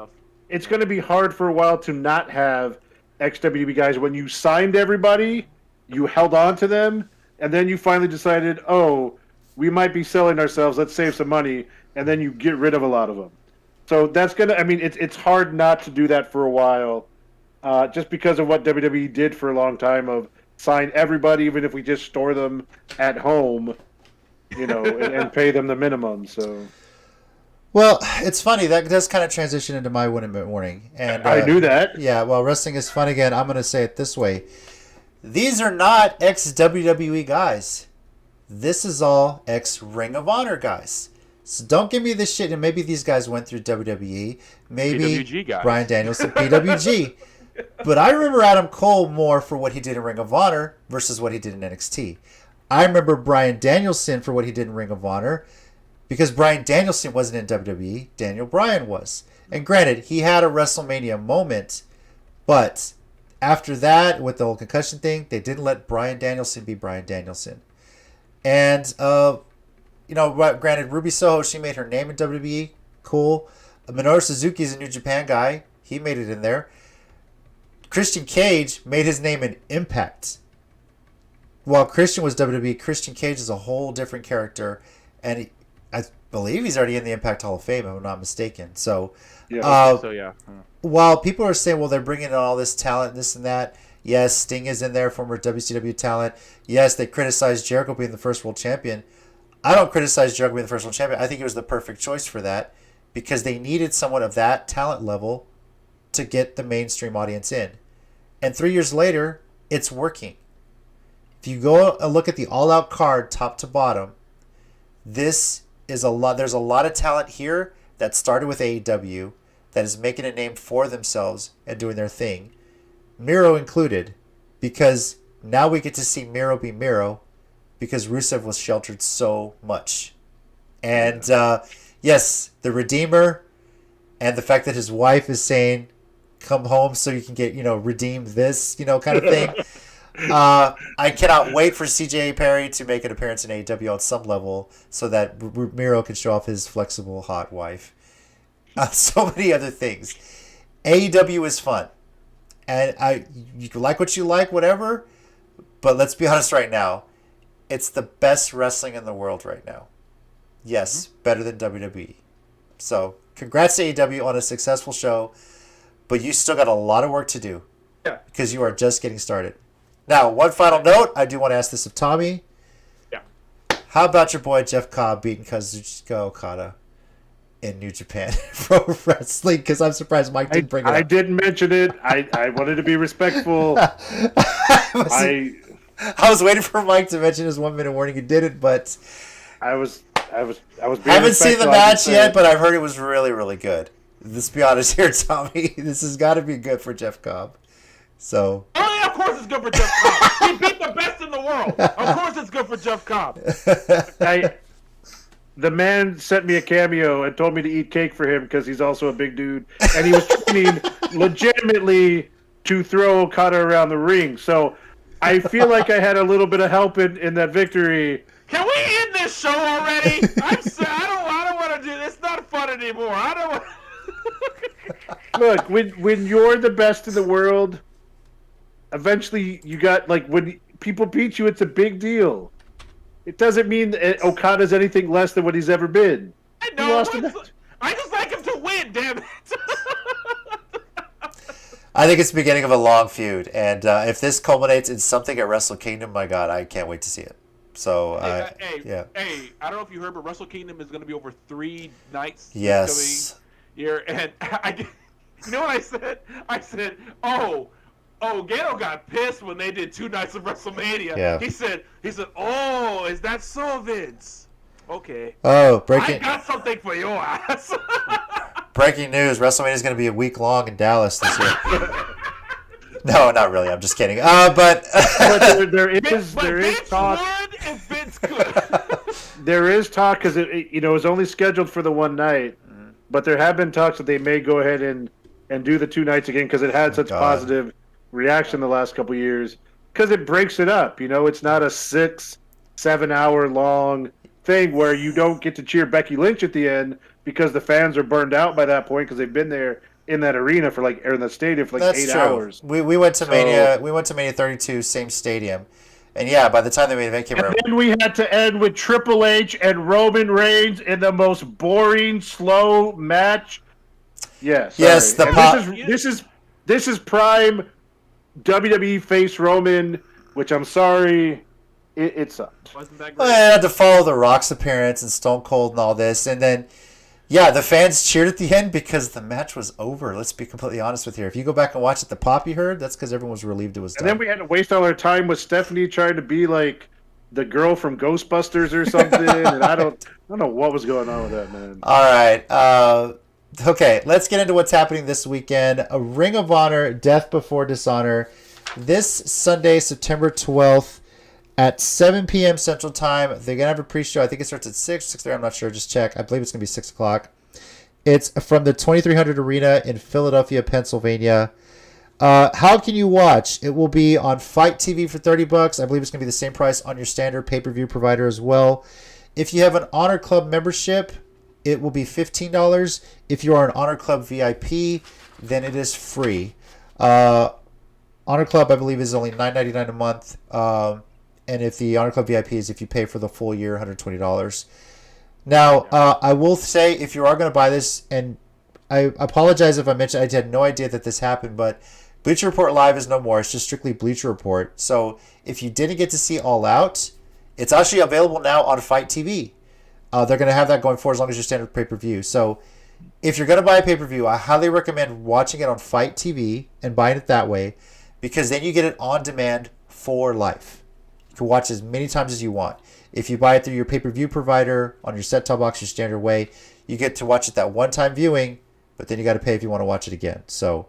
[SPEAKER 3] It's going to be hard for a while to not have ex-WWE guys. When you signed everybody, you held on to them, and then you finally decided, oh, we might be selling ourselves. Let's save some money, and then you get rid of a lot of them. So that's going to, I mean, it's hard not to do that for a while, just because of what WWE did for a long time of sign everybody, even if we just store them at home, and pay them the minimum. So,
[SPEAKER 2] well, it's funny that does kind of transition into my win in morning, and
[SPEAKER 3] I knew that.
[SPEAKER 2] Yeah, well, wrestling is fun again. I'm going to say it this way: these are not ex WWE guys. This is all ex Ring of Honor guys. So don't give me this shit. And maybe these guys went through WWE. Maybe Bryan Danielson, PWG. But I remember Adam Cole more for what he did in Ring of Honor versus what he did in NXT. I remember Bryan Danielson for what he did in Ring of Honor because Bryan Danielson wasn't in WWE. Daniel Bryan was. And granted, he had a WrestleMania moment, but after that, with the whole concussion thing, they didn't let Bryan Danielson be Bryan Danielson. And, granted, Ruby Soho, she made her name in WWE. Cool. Minoru Suzuki's a New Japan guy. He made it in there. Christian Cage made his name in Impact. While Christian was WWE, Christian Cage is a whole different character, and I believe he's already in the Impact Hall of Fame, if I'm not mistaken. So,
[SPEAKER 4] yeah.
[SPEAKER 2] While people are saying, well, they're bringing in all this talent, this and that, yes, Sting is in there, former WCW talent. Yes, they criticized Jericho being the first world champion. I don't criticize Jericho being the first world champion. I think it was the perfect choice for that because they needed someone of that talent level to get the mainstream audience in. And 3 years later, it's working. If you go and look at the All Out card top to bottom, this is a lot. There's a lot of talent here that started with AEW that is making a name for themselves and doing their thing. Miro included, because now we get to see Miro be Miro because Rusev was sheltered so much. And yes, the Redeemer and the fact that his wife is saying, come home so you can get, redeem this, kind of thing. I cannot wait for CJ Perry to make an appearance in AEW on some level so that Miro can show off his flexible, hot wife. So many other things. AEW is fun. And you can like what you like, whatever. But let's be honest right now. It's the best wrestling in the world right now. Yes, better than WWE. So, congrats to AEW on a successful show. But you still got a lot of work to do.
[SPEAKER 4] Yeah.
[SPEAKER 2] Because you are just getting started. Now, one final note. I do want to ask this of Tommy.
[SPEAKER 4] Yeah.
[SPEAKER 2] How about your boy Jeff Cobb beating Kazuchika Okada in New Japan Pro Wrestling? Because I'm surprised Mike didn't bring it up.
[SPEAKER 3] I didn't mention it. I wanted to be respectful.
[SPEAKER 2] I was waiting for Mike to mention his 1 minute warning. He didn't, but
[SPEAKER 3] I was being
[SPEAKER 2] haven't seen the
[SPEAKER 3] respectful,
[SPEAKER 2] match yet, but I've heard it was really, really good. Let's be honest here, Tommy. This has got to be good for Jeff Cobb. So.
[SPEAKER 4] Oh, yeah, of course it's good for Jeff Cobb. He beat the best in the world. Of course it's good for Jeff Cobb.
[SPEAKER 3] The man sent me a cameo and told me to eat cake for him because he's also a big dude. And he was training legitimately to throw Okada around the ring. So I feel like I had a little bit of help in that victory.
[SPEAKER 4] Can we end this show already? I don't want to do this. It's not fun anymore. I don't want
[SPEAKER 3] Look, when you're the best in the world, eventually you got, when people beat you, it's a big deal. It doesn't mean that Okada's anything less than what he's ever been.
[SPEAKER 4] I know. I just like him to win, damn it.
[SPEAKER 2] I think it's the beginning of a long feud. And if this culminates in something at Wrestle Kingdom, my God, I can't wait to see it. So, yeah.
[SPEAKER 4] Hey, I don't know if you heard, but Wrestle Kingdom is going to be over 3 nights.
[SPEAKER 2] Yes.
[SPEAKER 4] Here, and you know what I said? I said, oh, Gato got pissed when they did 2 nights of WrestleMania.
[SPEAKER 2] Yeah.
[SPEAKER 4] He said, "Oh, is that so, Vince? Okay.
[SPEAKER 2] Oh,
[SPEAKER 4] I got something for your ass."
[SPEAKER 2] breaking news: WrestleMania is going to be a week long in Dallas this year. No, not really. I'm just kidding. But
[SPEAKER 3] there is
[SPEAKER 4] Vince
[SPEAKER 3] talk.
[SPEAKER 4] would if Vince could.
[SPEAKER 3] There is talk because it was only scheduled for the one night, but there have been talks that they may go ahead and do the 2 nights again because it had such positive reaction the last couple of years. Because it breaks it up. It's not a 6-7 hour long thing where you don't get to cheer Becky Lynch at the end because the fans are burned out by that point because they've been there in that arena for or in the stadium for
[SPEAKER 2] that's
[SPEAKER 3] 8
[SPEAKER 2] true.
[SPEAKER 3] hours.
[SPEAKER 2] We went to Mania. We went to Mania 32, same stadium, and yeah, by the time the main event came around,
[SPEAKER 3] then we had to end with Triple H and Roman Reigns in the most boring, slow match. Yes.
[SPEAKER 2] Yes,
[SPEAKER 3] this is prime WWE face Roman, which I'm sorry, it sucked.
[SPEAKER 4] Wasn't that great?
[SPEAKER 2] well, I had to follow The Rock's appearance and Stone Cold and all this, and then. Yeah, the fans cheered at the end because the match was over. Let's be completely honest with you. If you go back and watch it, the pop you heard, that's because everyone was relieved it was done.
[SPEAKER 3] And then we had to waste all our time with Stephanie trying to be like the girl from Ghostbusters or something, and I don't know what was going on with that, man.
[SPEAKER 2] All right. Okay, let's get into what's happening this weekend. A Ring of Honor, Death Before Dishonor, this Sunday, September 12th. At 7 p.m. Central Time. They're going to have a pre-show. I think it starts at 6:30. I'm not sure. Just check. I believe it's going to be 6 o'clock. It's from the 2300 Arena in Philadelphia, Pennsylvania. How can you watch? It will be on Fight TV for $30. I believe it's going to be the same price on your standard pay-per-view provider as well. If you have an Honor Club membership, it will be $15. If you are an Honor Club VIP, then it is free. Honor Club, I believe, is only $9.99 a month. And if the Honor Club VIP is if you pay for the full year, $120. Now, I will say, if you are going to buy this, and I apologize if I mentioned, I had no idea that this happened, but Bleacher Report Live is no more. It's just strictly Bleacher Report. So if you didn't get to see All Out, it's actually available now on Fight TV. They're going to have that going forward as long as you're standard pay-per-view. So if you're going to buy a pay-per-view, I highly recommend watching it on Fight TV and buying it that way, because then you get it on demand for life. You can watch as many times as you want. If you buy it through your pay-per-view provider on your set-top box, your standard way, you get to watch it that one-time viewing, but then you got to pay if you want to watch it again. So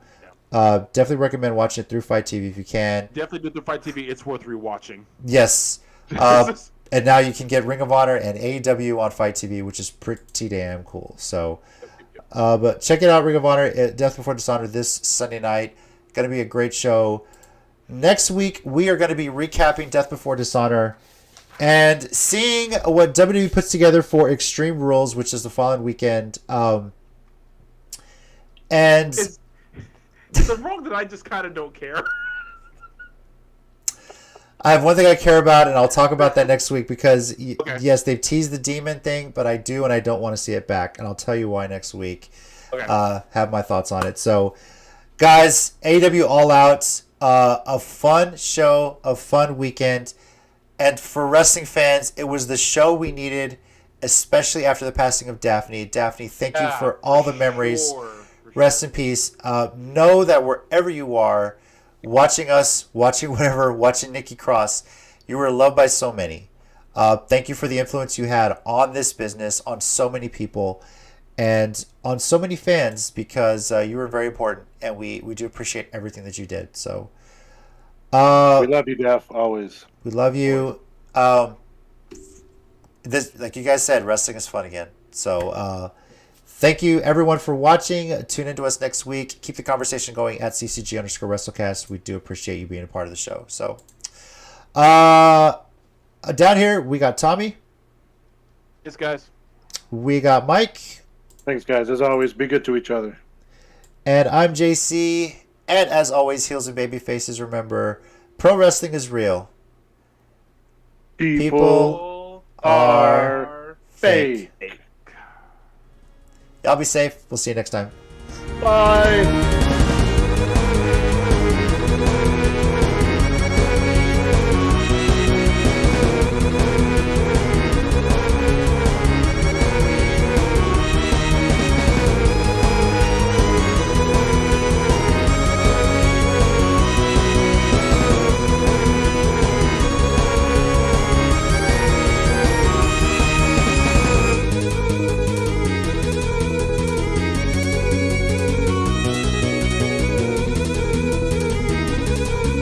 [SPEAKER 2] definitely recommend watching it through Fight TV if you can.
[SPEAKER 4] Definitely do it through Fight TV. It's worth rewatching.
[SPEAKER 2] Yes. And now you can get Ring of Honor and AEW on Fight TV, which is pretty damn cool. So, but check it out, Ring of Honor, Death Before Dishonor this Sunday night. Going to be a great show. Next week, we are going to be recapping Death Before Dishonor and seeing what WWE puts together for Extreme Rules, which is the following weekend. And
[SPEAKER 4] Is it wrong that I just kind of don't care?
[SPEAKER 2] I have one thing I care about, and I'll talk about that next week because, yes, they've teased the demon thing, but I do and I don't want to see it back, and I'll tell you why next week.
[SPEAKER 4] Okay.
[SPEAKER 2] Have my thoughts on it. So, guys, AEW All Out, a fun show, a fun weekend, and for wrestling fans, it was the show we needed, especially after the passing of Daffney. Daffney, thank you for all the memories. Rest in peace. Know that wherever you are, watching us, watching whatever, watching Nikki Cross, you were loved by so many. Thank you for the influence you had on this business, on so many people, and on so many fans, because you were very important, and we do appreciate everything that you did. So
[SPEAKER 3] we love you, Daff, always.
[SPEAKER 2] We love you. This, like you guys said, wrestling is fun again. So thank you, everyone, for watching. Tune into us next week. Keep the conversation going at CCG_WrestleCast. We do appreciate you being a part of the show. So down here, we got Tommy.
[SPEAKER 4] Yes, guys.
[SPEAKER 2] We got Mike.
[SPEAKER 3] Thanks, guys. As always, be good to each other.
[SPEAKER 2] And I'm JC. And as always, heels and baby faces, remember, pro wrestling is real. People are fake. Y'all be safe. We'll see you next time.
[SPEAKER 3] Bye.